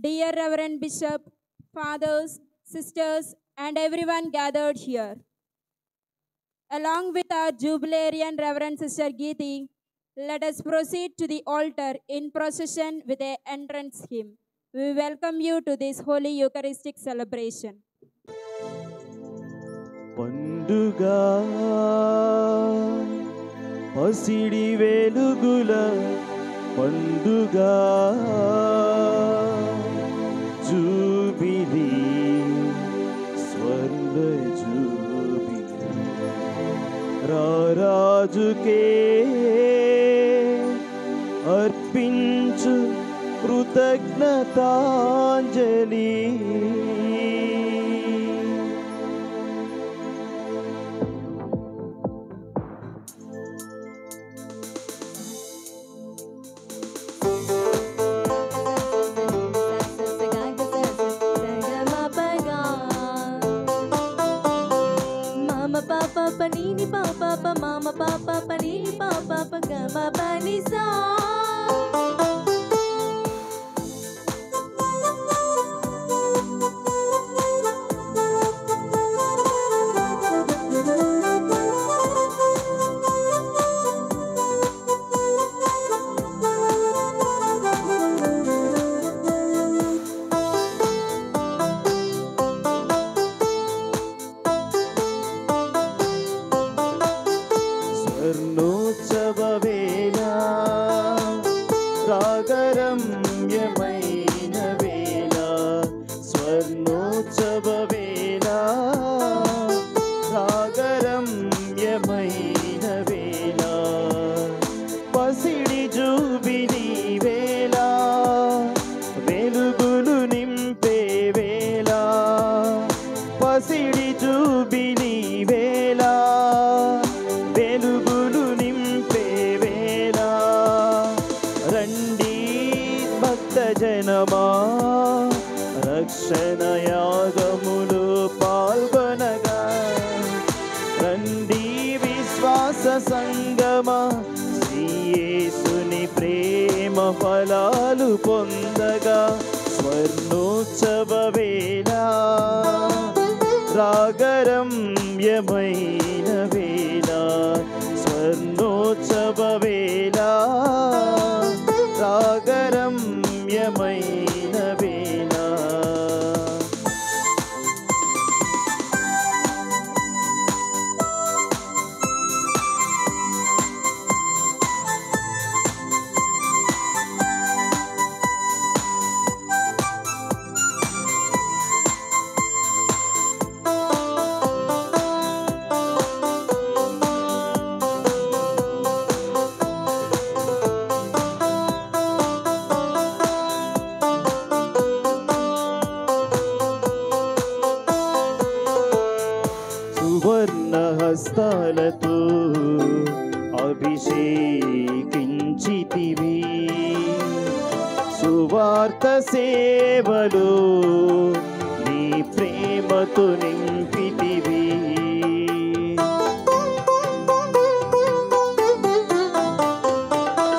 dear Reverend Bishop, fathers, sisters, and everyone gathered here. Along with our jubilarian Reverend Sister Geeti, let us proceed to the altar in procession with an entrance hymn. We welcome you to this Holy Eucharistic celebration. పండుగా పసిడి వెలుగుల పండుగా jubilee స్వర్ణ jubilee రారాజుకే అర్పించు కృతజ్ఞతాంజలి. Panini papa pa mama papa panini papa pa gama panisa. రక్షణయాగములు పాల్గొనగా రండి విశ్వాస సంగమ యేసుని ప్రేమ ఫలాలు పొందగా స్వర్ణోత్సవ వేళ రాగరమ్యమైన వేళ స్వర్ణోత్సవ వేళ రాగరమ్యమైన వేళ. హస్తాలతో అభిషేకించితివి సువార్త సేవలో నీ ప్రేమతో నింపితివి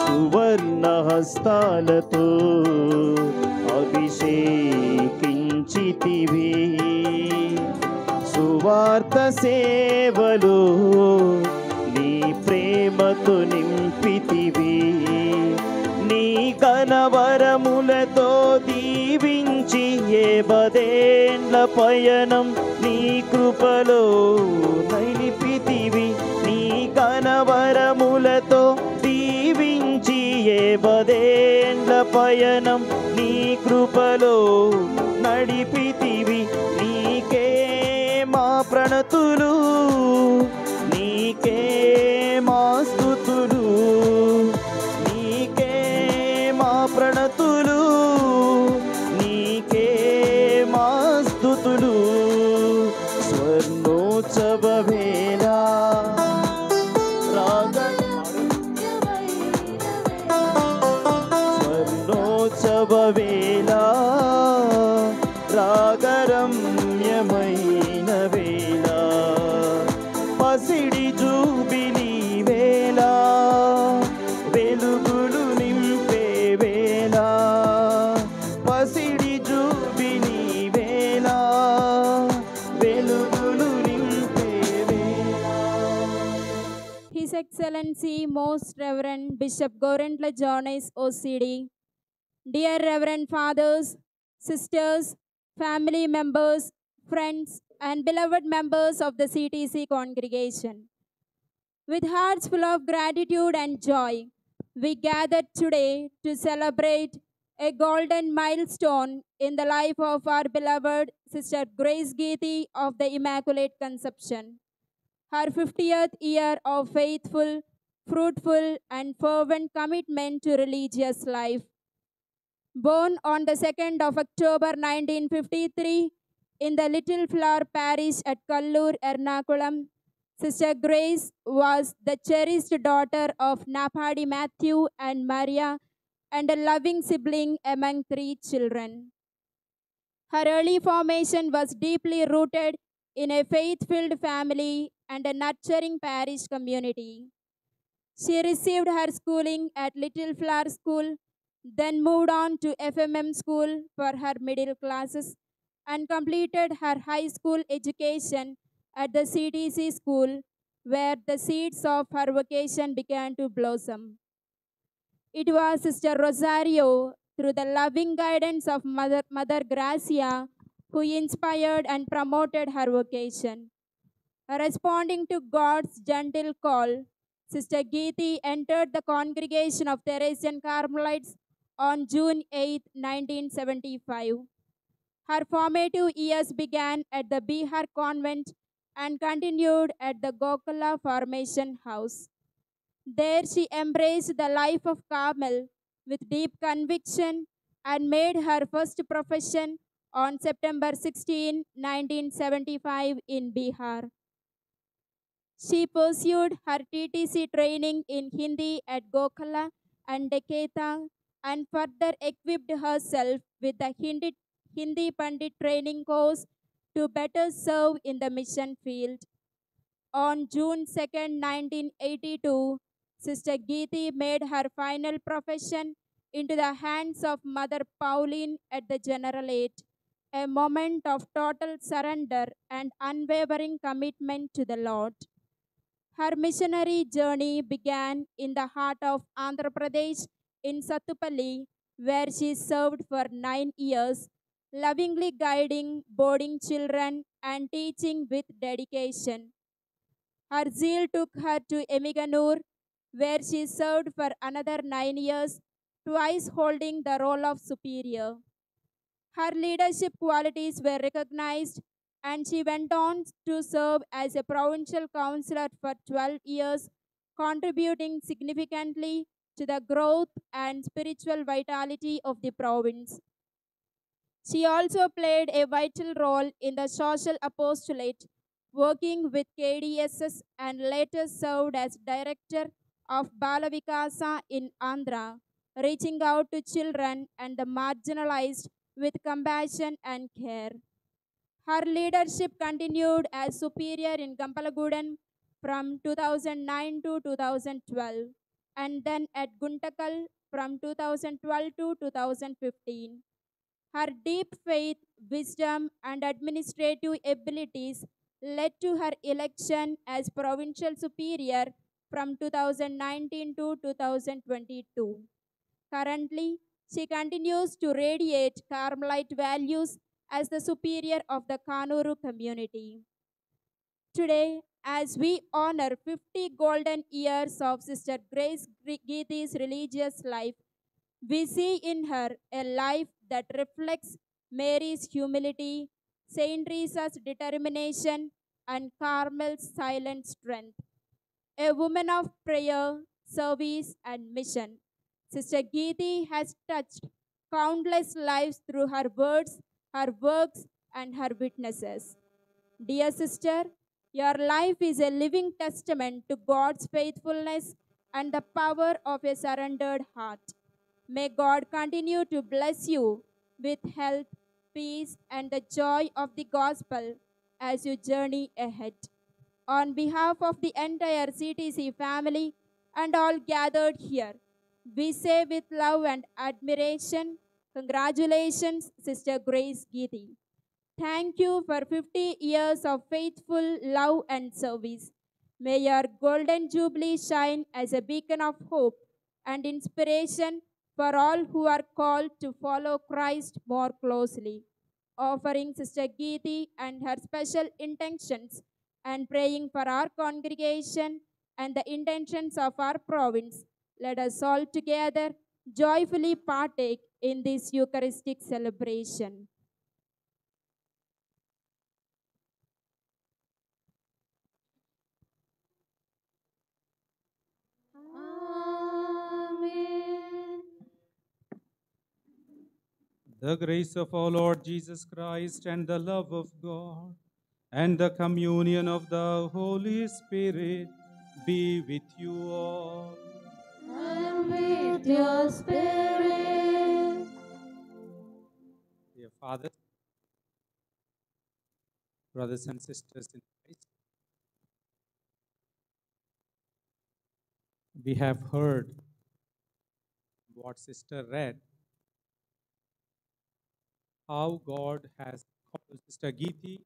సువర్ణ హస్తాలతో అభిషేకించితివి సువార్త సేవలో నీ ప్రేమతో నింపితివి నీ కనవరములతో దీవించి 70 ఏళ్ల పయనం నీ కృపలో నడిపితివి నీ కనవరములతో దీవించి 70 ఏళ్ల పయనం నీ కృపలో నడిపితివి నీకే మా ప్రణతులు నీకే మా స్తుతులు నీకే మా ప్రణతులు నీకే మా స్తుతులు స్వర్ణోత్సవ వేళ స్వర్ణోత్సవ వేళ రాగరమ్యమైన వేళ Excellency, Most Reverend Bishop Gorentla Jonas OCD, dear Reverend Fathers, Sisters, family members, friends, and beloved members of the CTC congregation. With hearts full of gratitude and joy, we gathered today to celebrate a golden milestone in the life of our beloved Sister Grace Geeti of the Immaculate Conception. Her 50th year of faithful, fruitful, and fervent commitment to religious life. Born on the 2nd of October 1953 in the Little Flower Parish at Kallur, Ernakulam, Sister Grace was the cherished daughter of Napadi Matthew and Maria and a loving sibling among 3 children. Her early formation was deeply rooted in a faith-filled family and a nurturing parish community. She received her schooling at Little Flower School, then moved on to FMM School for her middle classes and completed her high school education at the CTC School, where the seeds of her vocation began to blossom. It was Sister Rosario, through the loving guidance of Mother Gracia, who inspired and promoted her vocation. Responding to God's gentle call, Sister Geeti entered the congregation of Theresian Carmelites on June 8, 1975. Her formative years began at the Bihar Convent and continued at the Gokula Formation House. There she embraced the life of Carmel with deep conviction and made her first profession on September 16, 1975 in Bihar. She pursued her TTC training in Hindi at Gokula and Deketa and further equipped herself with the Hindi Pandit training course to better serve in the mission field. On June 2, 1982, Sister Geeti made her final profession into the hands of Mother Pauline at the Generalate, a moment of total surrender and unwavering commitment to the Lord. Her missionary journey began in the heart of Andhra Pradesh in Sattupalli, where she served for 9 years, lovingly guiding boarding children and teaching with dedication. Her zeal took her to Emiganur, where she served for another 9 years, twice holding the role of superior. Her leadership qualities were recognized, and she went on to serve as a provincial councillor for 12 years, contributing significantly to the growth and spiritual vitality of the province. She also played a vital role in the social apostolate, working with KDSS and later served as director of Balavikasa in Andhra, reaching out to children and the marginalized with compassion and care. Her leadership continued as superior in Gampalagoodan from 2009 to 2012 and then at Guntakal from 2012 to 2015. Her deep faith, wisdom, and administrative abilities led to her election as provincial superior from 2019 to 2022. Currently, she continues to radiate Carmelite values as the superior of the Kanuru community. Today, as we honor 50 golden years of Sister Grace Geeti's religious life, we see in her a life that reflects Mary's humility, Saint Teresa's determination, and Carmel's silent strength. A woman of prayer, service, and mission, Sister Geeti has touched countless lives through her words, her works, and her witnesses. Dear sister, your life is a living testament to God's faithfulness and the power of a surrendered heart. May God continue to bless you with health, peace, and the joy of the gospel as you journey ahead. On behalf of the entire CTC family and all gathered here, we say with love and admiration, congratulations, Sister Grace Geeti. Thank you for 50 years of faithful love and service. May your golden jubilee shine as a beacon of hope and inspiration for all who are called to follow Christ more closely. Offering Sister Geeti and her special intentions and praying for our congregation and the intentions of our province, let us all together joyfully partake in this Eucharistic celebration. Amen. The grace of our Lord Jesus Christ and the love of God and the communion of the Holy Spirit be with you all. And with your spirit. Dear fathers, brothers and sisters in Christ, we have heard what Sister read, how God has called Sister Geeti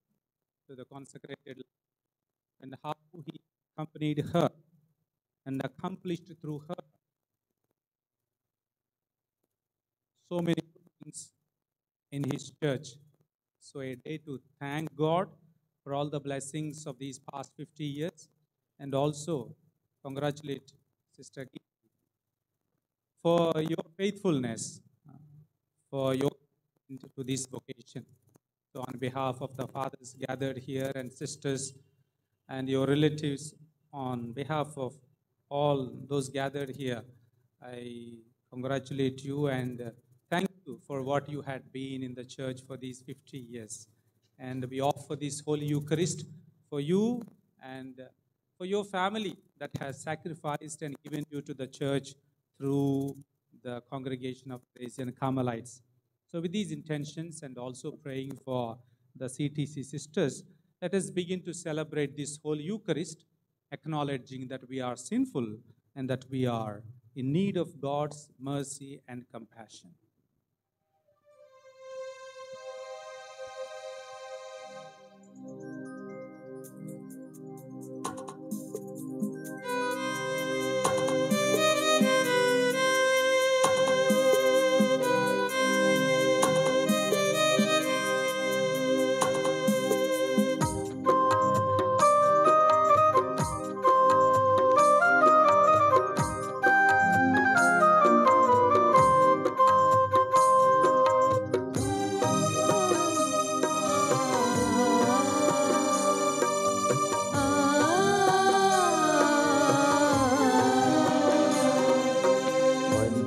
to the consecrated life and how He accompanied her and accomplished through her so many things in His church. So a day to thank God for all the blessings of these past 50 years and also congratulate Sister Geeti for your faithfulness, for your commitment to this vocation. So on behalf of the fathers gathered here and sisters and your relatives, on behalf of all those gathered here, I congratulate you and thank you for what you had been in the church for these 50 years. And we offer this Holy Eucharist for you and for your family that has sacrificed and given you to the church through the Congregation of Theresian Carmelites. So with these intentions and also praying for the CTC sisters, let us begin to celebrate this Holy Eucharist, acknowledging that we are sinful and that we are in need of God's mercy and compassion.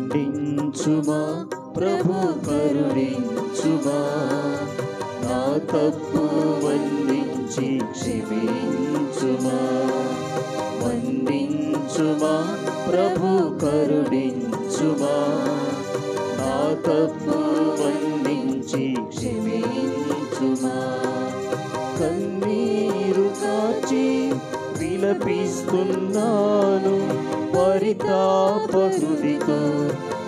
మన్నించుమా ప్రభు కరుణించుమా నా తప్పు మన్నించి క్షమించుమా మన్నించుమా ప్రభు కరుణించుమా నా తప్పు మన్నించి క్షమించుమా కన్నీరు కాచి విలపిస్తున్నాను పరితాపహృదితో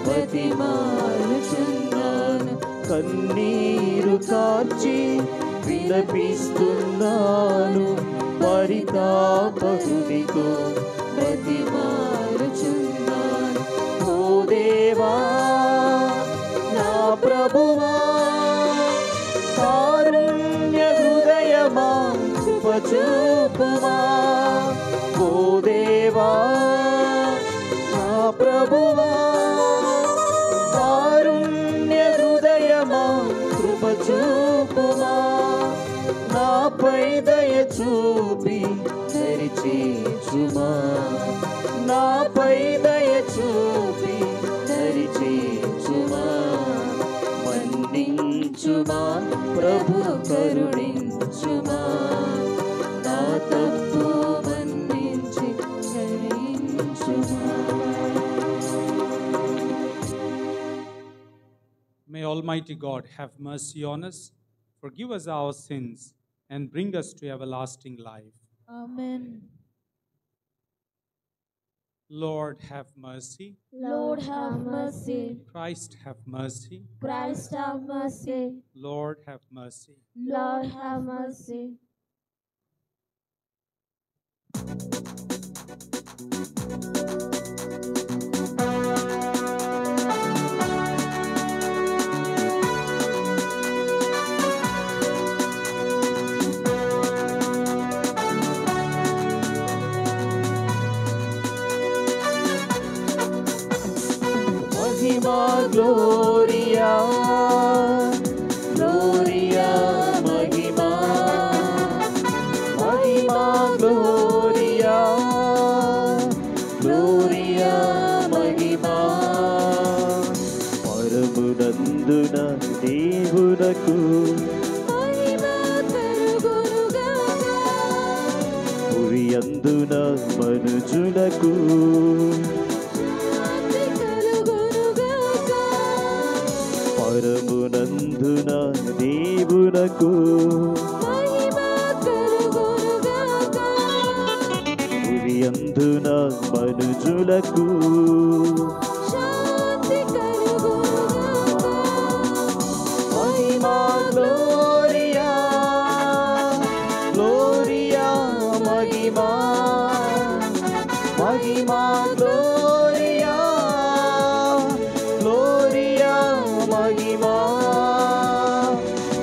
బతిమాలుచున్నాను కన్నీరు కార్చి విలపిస్తున్నాను పరితాపహృదితో బతిమాలుచున్నాను ఓ దేవా నా ప్రభువా కారుణ్య హృదయమా కృప చూపుమా ఓ దేవా నా ప్రభువా కారుణ్య హృదయమా కృప చూపుమా నాపై దయ చూపి దరిచేచుమా నాపై దయ చూపి దరిచేచుమా మన్నించుమా ప్రభు కరుణించుమా నా తప్పు మన్నించి క్షమించుమా. May Almighty God have mercy on us, forgive us our sins, and bring us to everlasting life. Amen. Lord, have mercy. Lord, have mercy. Christ, have mercy. Christ, have mercy. Lord, have mercy. Lord, have mercy. మహిమా gloria gloria మహిమా మహిమా gloria gloria మహిమా పరమునందున దేవునకు పురియందున మనుజులకు పరమునందున దేవునకు పురియందున మనుజులకు మహిమా గ్లోరియా గ్లోరియా మహిమా మహిమా గ్లోరియా గ్లోరియా మహిమా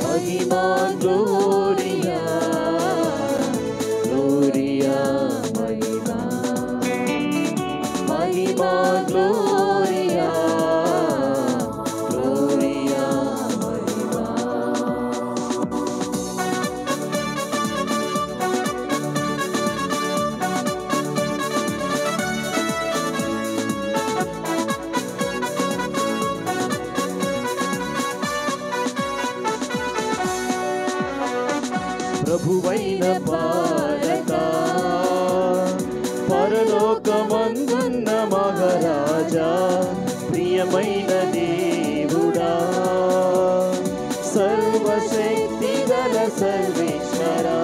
మహిమా గ్లోరియా గ్లోరియా మహిమా మహిమా గ్లోరియా గ్లోరియా మహిమా ప్రభువైన పాలక పరలోకమందున్న మహారాజా ప్రియమైన దేవుడా సర్వశక్తి గల సర్వేశ్వరా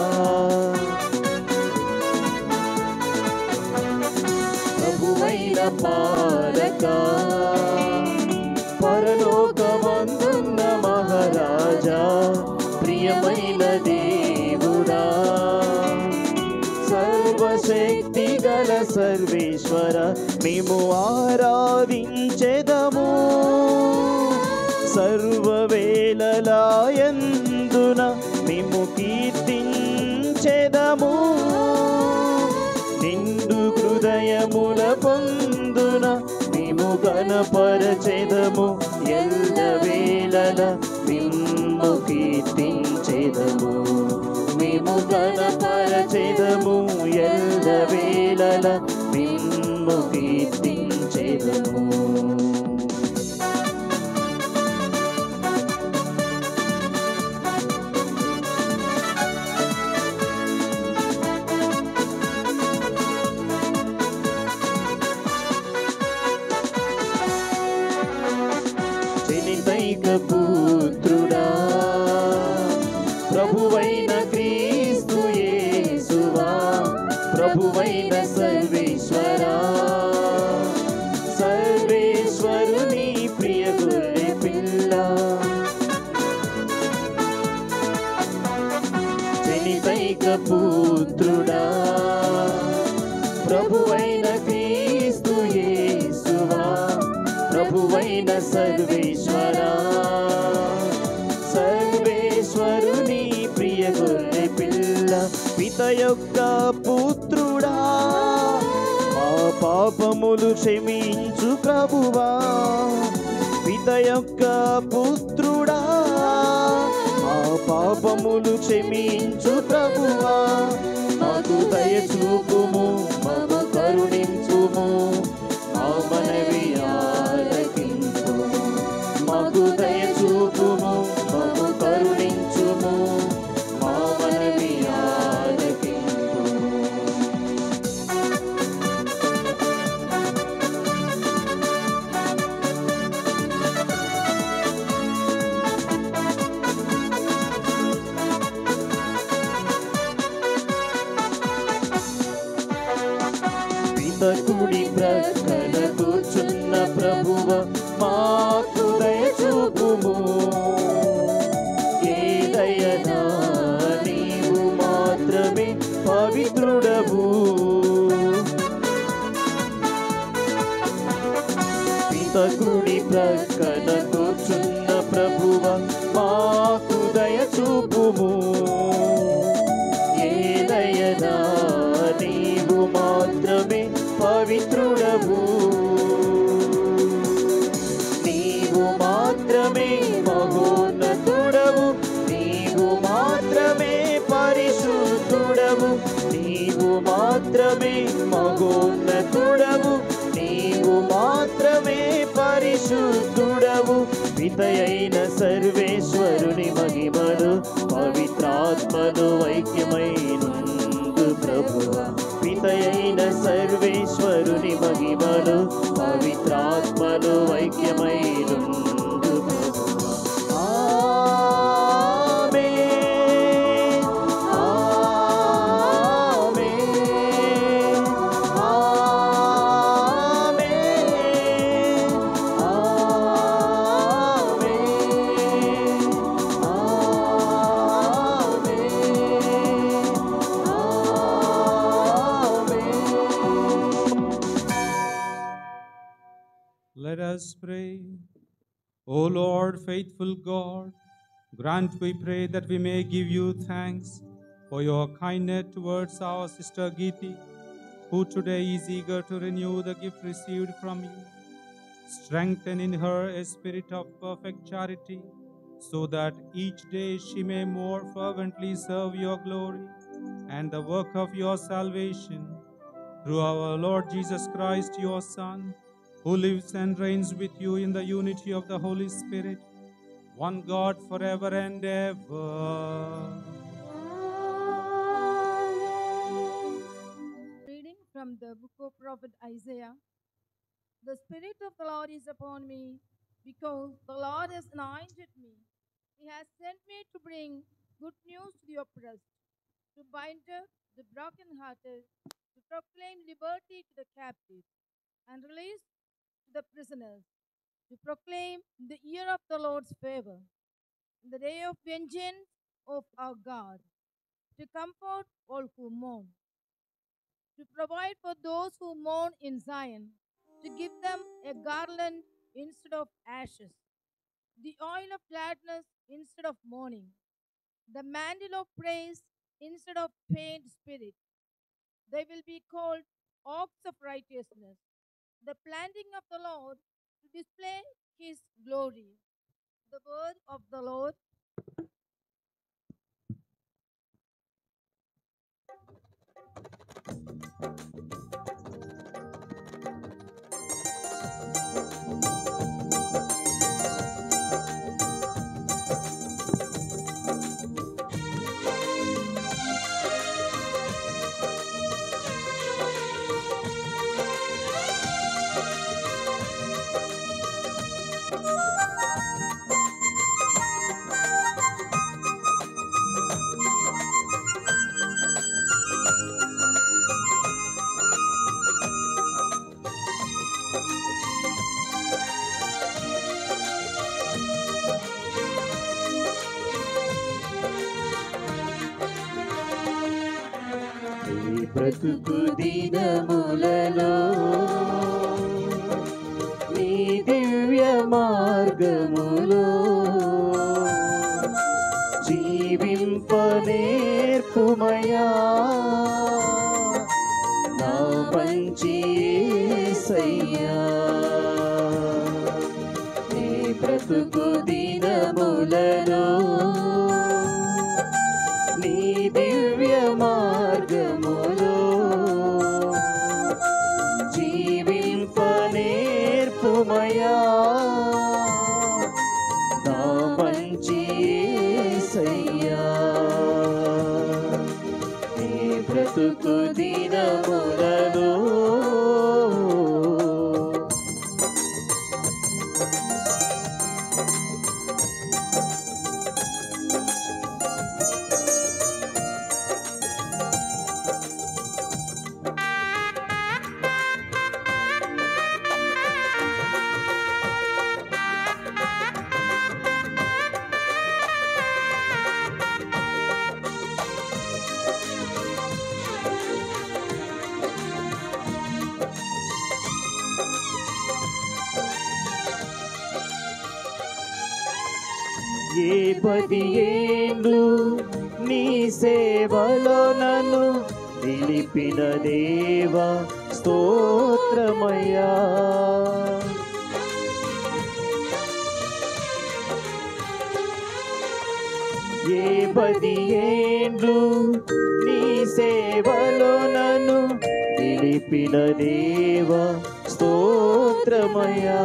ప్రభువైన పాలక పరలోకమందున్న మహారాజా ప్రియమైన దేవుడా సర్వశక్తి గల సర్వేశ్వర మేము ఆరాధించెదము సర్వవేళలాయందున మేము కీర్తించెదము నిండు హృదయముల పొందున మేము గణపరచెదము ఎల్లవేళల మిమ్ము కీర్తించెదము మేము గణపరచెదము ఎల్లవేళల మిమ్ము కీర్తించెదము జనితైక పుత్రుడా ప్రభువైన క్రీస్తు యేసువా ప్రభువైన సర్వేశ్వరా సర్వేశ్వరుని ప్రియ గొర్రె పిల్ల జనితైక పుత్రుడా ప్రభువైన క్రీస్తు యేసువా ప్రభువైన సర్వేశ్వరా సర్వేశ్వరుని ప్రియ గొర్రె పిల్ల పిత యొక్క పుత్రుడా మా పాపములు క్షమించు ప్రభువా పిత యొక్క పుత్రుడా మా పాపములు క్షమించు ప్రభువా మాకు దయ చూపుము మమ్ము కరుణించుము మా మనవి ఆలకించుము మాకు దయ చూపుము మమ్ము కరుణించుము మా మనవి ఆలకించుము కుడి ప్రక్కన కూర్చున్న ప్రభువ మాకు దయ చూపుము ఏదైనా నీవు మాత్రమే పవిత్రుడవు మాకు దయ చూపుము. యేదయనా నీవు మాత్రమే పవిత్రుడవు, నీవు మాత్రమే మహోన్నతుడవు, నీవు మాత్రమే పరిశుద్ధుడవు, నీవు మాత్రమే మహోన్నతుడవు, నీవు మాత్రమే పరిశుద్ధుడవు. పితయైన సర్వేశ్వరుని మహిమలు పవిత్రాత్మను ఐక్యమైనందు ప్రభువా. పితయైన సర్వేశ్వరుని మహిమలు పవిత్రాత్మను ఐక్యమైనందు ప్రభువా. ఆమేన్, ఆమేన్, ఆమేన్, Let us pray. O Lord, faithful God, grant, we pray, that we may give you thanks for your kindness towards our sister Geeti, who today is eager to renew the gift received from you. Strengthen in her a spirit of perfect charity, so that each day she may more fervently serve your glory and the work of your salvation. Through our Lord Jesus Christ, your Son, who lives and reigns with you in the unity of the Holy Spirit, one God forever and ever. Reading from the book of prophet Isaiah. The Spirit of the Lord is upon me, because the Lord has anointed me. He has sent me to bring good news to the oppressed, to bind up the brokenhearted, to proclaim liberty to the captives, and release to the prisoners, to proclaim the year of the Lord's favor, the day of vengeance of our God, to comfort all who mourn, to provide for those who mourn in Zion, to give them a garland instead of ashes, the oil of gladness instead of mourning, the mantle of praise instead of pained spirit. They will be called oaks of righteousness, the planting of the Lord, to display his glory. The word of the Lord. బ్రతుకు దినములలో నీ దివ్య మార్గములో జీవింపనేర్పుమయా నా మంచి యేసయ్యా. నీ బ్రతుకు దినములలో నీ దివ్య మార్గములో జీవింపనేర్పుమయా నా మంచి యేసయ్యా. నీ బ్రతుకు దినములలో 10 ఏండ్లు నీ సేవలో నన్ను నిలిపిన దేవా స్తోత్రమయ్యా. ఏ 10 ఏండ్లు నీ సేవలో నన్ను నిలిపిన దేవా స్తోత్రమయ్యా.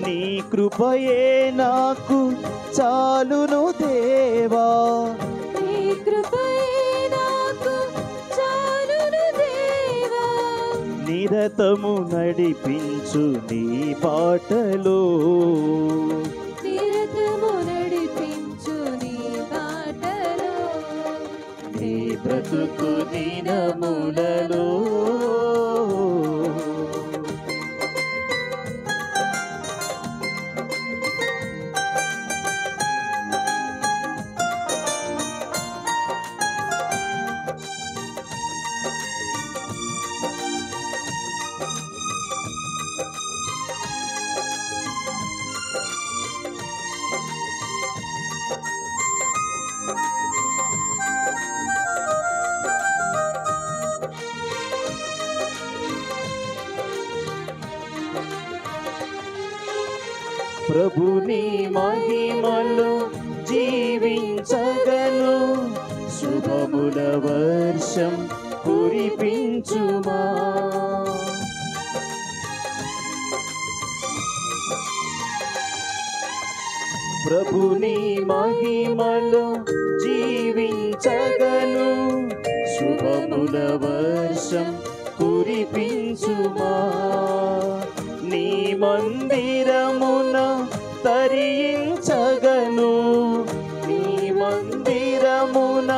నీ కృపయే నాకు చాలును దేవా, నీ కృపయే నాకు చాలును దేవా. నిరతము నడిపించు నీ బాటలో, నిరతము నడిపించు నీ బాటలో. నీ బ్రతుకు దినములలో ప్రభుని మహిమలో జీవించగను, శుభముల వర్షం కురిపించుమా. ప్రభుని మహిమలో జీవించగను, శుభముల వర్షం కురిపించుమా. నీ మందిరమున తరించగను, నీ మందిరమున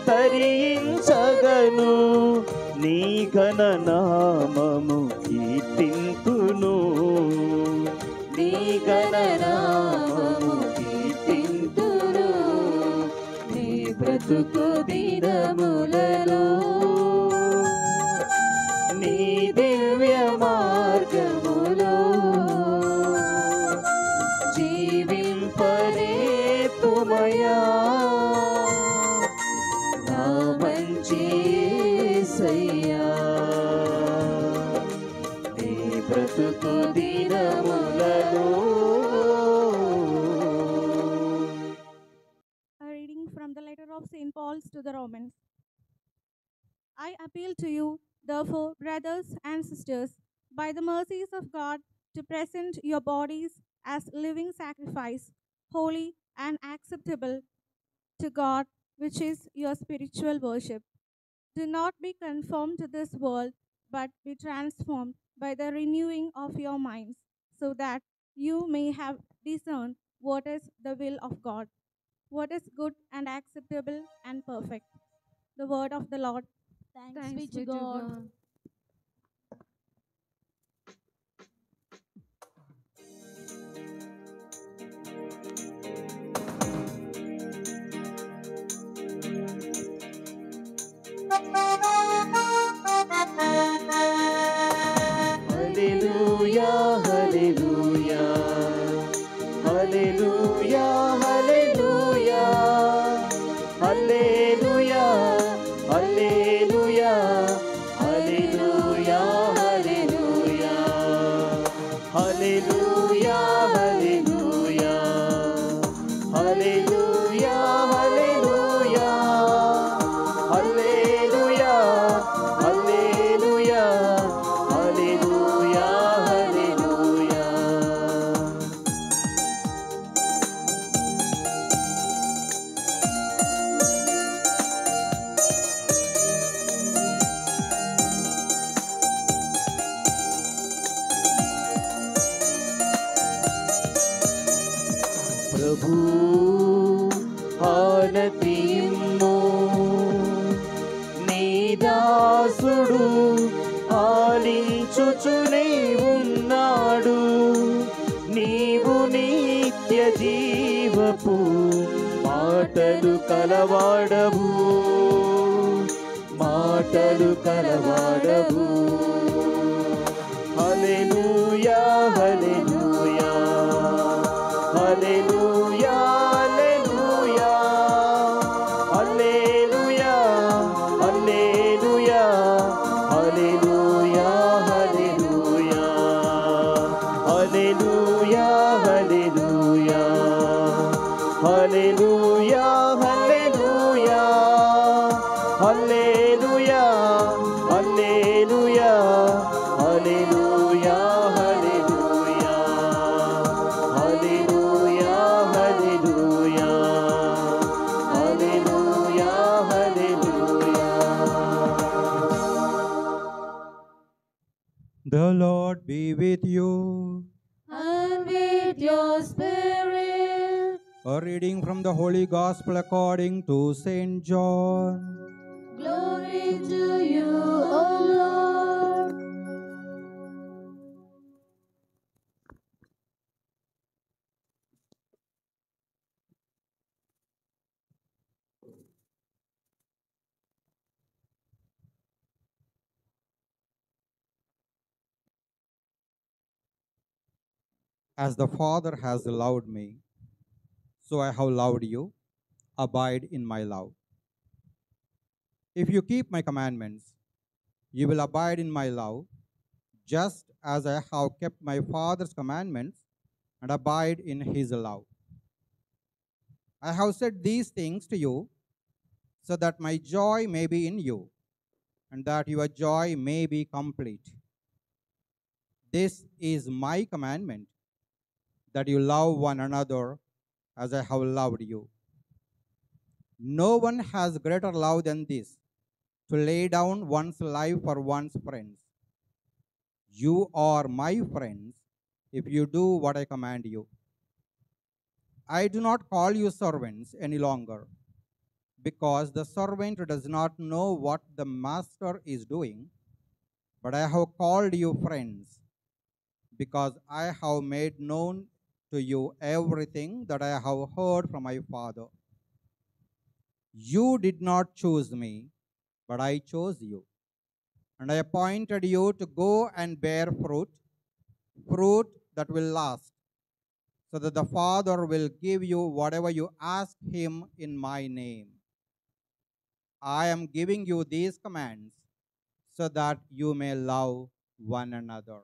తరించగను, నీ ఘననామము కీర్తింతును, నీ ఘననామము కీర్తింతును. నీ బ్రతుకు దినములలో నీ దివ్య మార్గములో జీవింపరేపుమయా. నా మంచి యేసయ్యా, నీ బ్రతుకు దినములలో. A reading from the letter of St. Paul to the Romans. I appeal to you, therefore, brothers and sisters, by the mercies of God, to present your bodies as living sacrifice, holy and acceptable to God, which is your spiritual worship. Do not be conformed to this world, but be transformed by the renewing of your minds, so that you may have discerned what is the will of God, what is good and acceptable and perfect. The word of the Lord. Thanks be to God. హల్లెలూయా హల్లెలూయా హల్లెలూయా హల్లెలూయా హల్లెలూయా హల్లెలూయా హల్లెలూయా హల్లెలూయా హల్లెలూయా హల్లెలూయా హల్లెలూయా హల్లెలూయా హల్లెలూయా హల్లెలూయా హల్లెలూయా హల్లెలూయా. ప్రభు ఆనతిమ్ము, నీ దాసుడు ఆలించుచునే ఉన్నాడు. నీవు నిత్య జీవపు మాటలు కలవాడవు, మాటలు కలవాడవు. హల్లెలూయా హల్లెలూయా హల్లెలూయా Hallelujah, hallelujah, hallelujah, hallelujah, hallelujah, hallelujah, hallelujah, hallelujah, hallelujah, hallelujah. The Lord be with you. And with your spirit. A reading from the Holy Gospel according to Saint John. Glory to you, O Lord. As the Father has loved me, so I have loved you. Abide in my love. If you keep my commandments, you will abide in my love, just as I have kept my Father's commandments and abide in his love. I have said these things to you, so that my joy may be in you, and that your joy may be complete. This is my commandment, that you love one another as I have loved you. No one has greater love than this, to lay down one's life for one's friends. You are my friends if you do what I command you. I do not call you servants any longer, because the servant does not know what the master is doing, but I have called you friends, because I have made known to you everything that I have heard from my Father. You did not choose me, but I chose you, and I appointed you to go and bear fruit, fruit that will last, so that the Father will give you whatever you ask him in my name. I am giving you these commands so that you may love one another.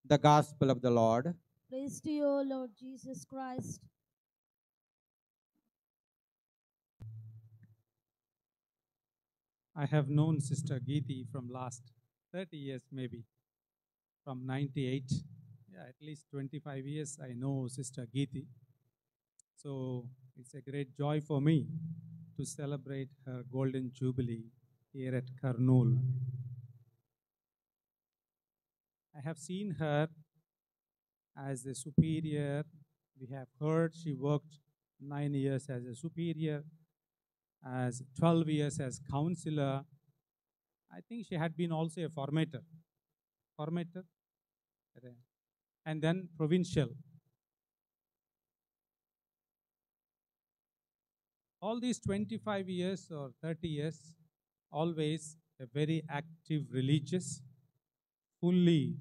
The Gospel of the Lord. Praise to you, O Lord Jesus Christ. I have known Sister Geeti from last 30 years maybe, from 98. Yeah, at least 25 years I know Sister Geeti. So it's a great joy for me to celebrate her Golden Jubilee here at Kurnool. I have seen her as a superior. We have heard she worked 9 years as a superior, as 12 years as counselor. I think she had been also a formator, and then provincial. All these 25 years or 30 years, always a very active religious, fully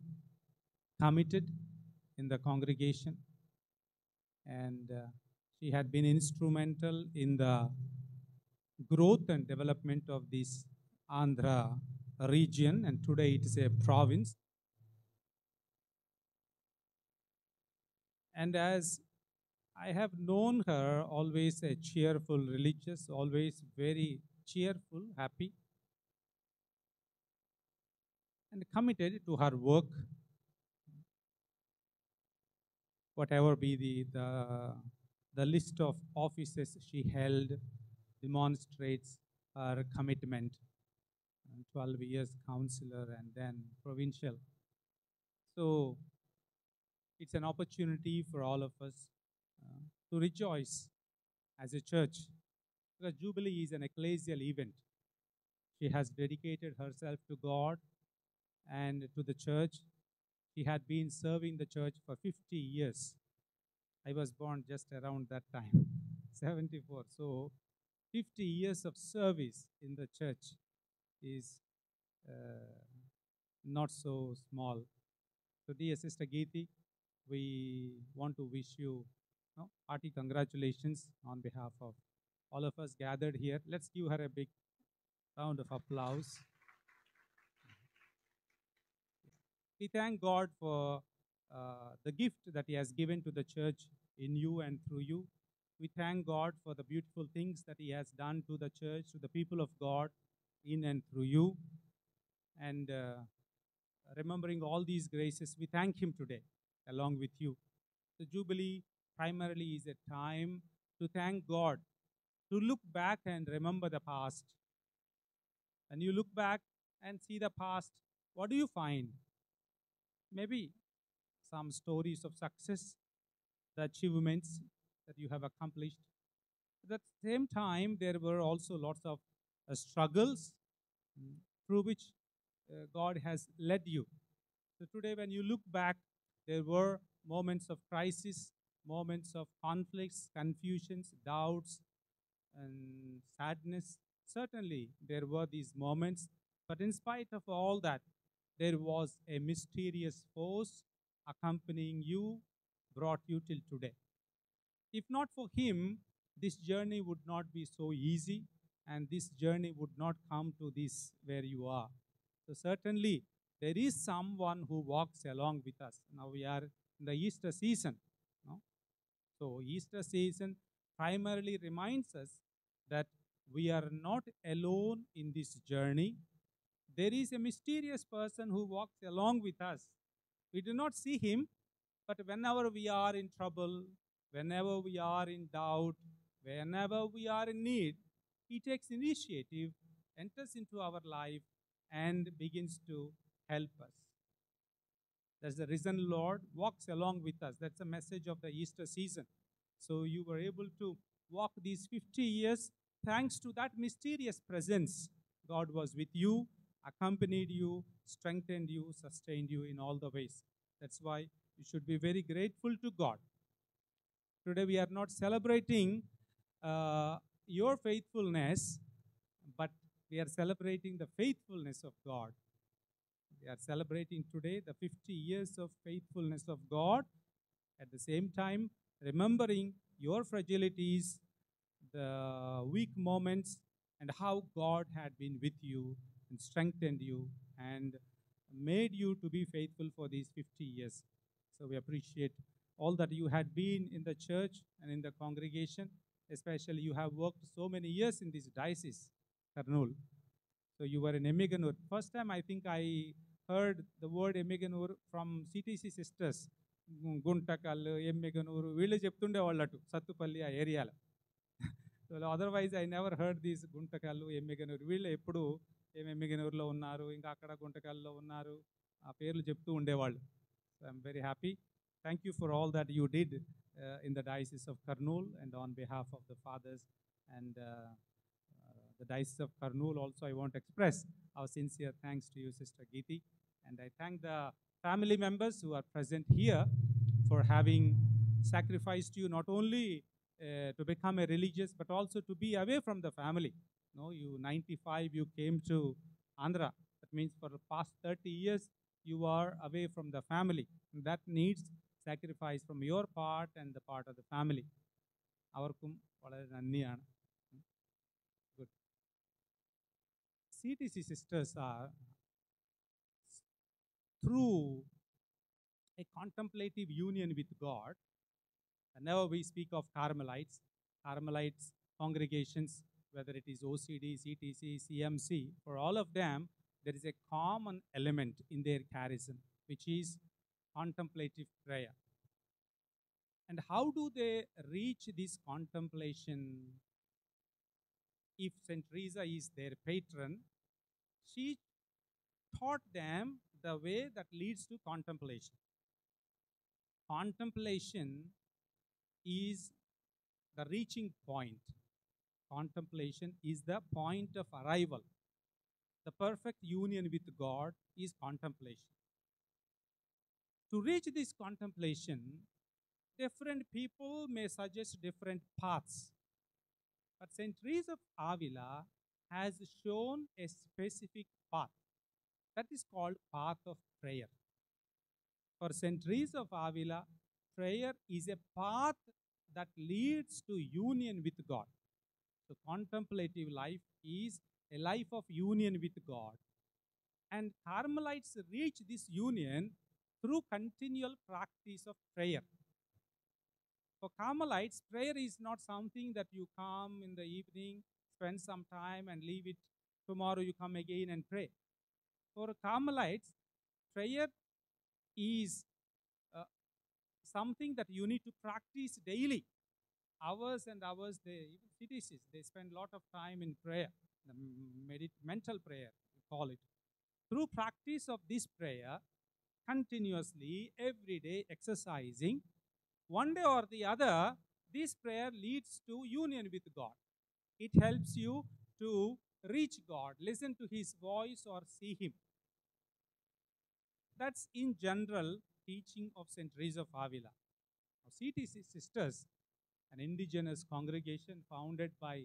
committed in the congregation. And she had been instrumental in the growth and development of this Andhra region, and today it is a province. And as I have known her, always a cheerful religious, always very cheerful, happy, and committed to her work, whatever be the list of offices she held demonstrates her commitment. 12 years counselor and then provincial. So it's an opportunity for all of us to rejoice as a church, because Jubilee is an ecclesial event. She has dedicated herself to God and to the church. She had been serving the church for 50 years. I was born just around that time, 74. So 50 years of service in the church is not so small. So dear Sister Geeti, we want to wish you hearty congratulations on behalf of all of us gathered here. Let's give her a big round of applause. We thank God for the gift that He has given to the church in you and through you. We thank God for the beautiful things that He has done to the church, to the people of God in and through you. And remembering all these graces, we thank Him today along with you. The Jubilee primarily is a time to thank God, to look back and remember the past. When you look back and see the past, what do you find? Maybe some stories of success, the achievements that you have accomplished. At the same time, there were also lots of struggles through which God has led you. So today, when you look back, there were moments of crisis, moments of conflicts, confusions, doubts, and sadness. Certainly, there were these moments, but in spite of all that, there was a mysterious force accompanying you, brought you till today. If not for Him, this journey would not be so easy, and this journey would not come to this where you are. So certainly, there is someone who walks along with us. Now we are in the Easter season. No? So Easter season primarily reminds us that we are not alone in this journey. There is a mysterious person who walks along with us. We do not see him, but whenever we are in trouble, whenever we are in doubt, whenever we are in need, He takes initiative, enters into our life, and begins to help us. That's the risen Lord walks along with us. That's the message of the Easter season. So you were able to walk these 50 years thanks to that mysterious presence. God was with you, accompanied you, strengthened you, sustained you in all the ways. That's why you should be very grateful to God. Today we are not celebrating your faithfulness, but we are celebrating the faithfulness of God. We are celebrating today the 50 years of faithfulness of God. At the same time, remembering your fragilities, the weak moments, and how God had been with you and strengthened you and made you to be faithful for these 50 years. So we appreciate all that you had been in the church and in the congregation. Especially you have worked so many years in this diocese, Kurnool. So you were in Emiganoor. First time I think I heard the word Emiganoor from CTC sisters. Guntakal, Emiganoor, వీళ్ళు చెప్తుండే వాళ్ళటు సత్తుపల్లి ఆ ఏరియాలో. So otherwise I never heard these Guntakal Emmiganur. వీళ్ళు ఎప్పుడు ఎమ్మిగనూరులో ఉన్నారు, ఇంకా అక్కడ గుంటకల్లో ఉన్నారు, ఆ పేర్లు చెప్తూ ఉండేవాళ్ళు. So I'm very happy. Thank you for all that you did in the Diocese of Kurnool, and on behalf of the fathers and the Diocese of Kurnool also, I want to express our sincere thanks to you, Sister Geeti. And I thank the family members who are present here for having sacrificed you not only to become a religious, but also to be away from the family. No, you 95, you came to Andhra. That means for the past 30 years, you are away from the family. And that needs sacrifice from your part and the part of the family. Avarkum valare nanniyana. Good. CTC sisters are through a contemplative union with God. Whenever we speak of Carmelites congregations, whether it is OCD, CTC, CMC, for all of them, there is a common element in their charism, which is contemplative prayer. And how do they reach this contemplation? If St. Teresa is their patron, she taught them the way that leads to contemplation. Contemplation is the reaching point. Contemplation is the point of arrival. The perfect union with God is contemplation. To reach this contemplation, different people may suggest different paths. But St. Teresa of Avila has shown a specific path. That is called path of prayer. For St. Teresa of Avila, prayer is a path that leads to union with God. So contemplative life is a life of union with God. And Carmelites reach this union through continual practice of prayer. For Carmelites, prayer is not something that you come in the evening, spend some time and leave it. Tomorrow you come again and pray. For Carmelites, prayer is something that you need to practice daily. Hours and hours, even CTCs, they spend a lot of time in prayer, the mental prayer, we call it. Through practice of this prayer, continuously, every day exercising, one day or the other, this prayer leads to union with God. It helps you to reach God, listen to His voice or see Him. That's in general teaching of St. Teresa of Avila. Now, CTC Sisters, an indigenous congregation founded by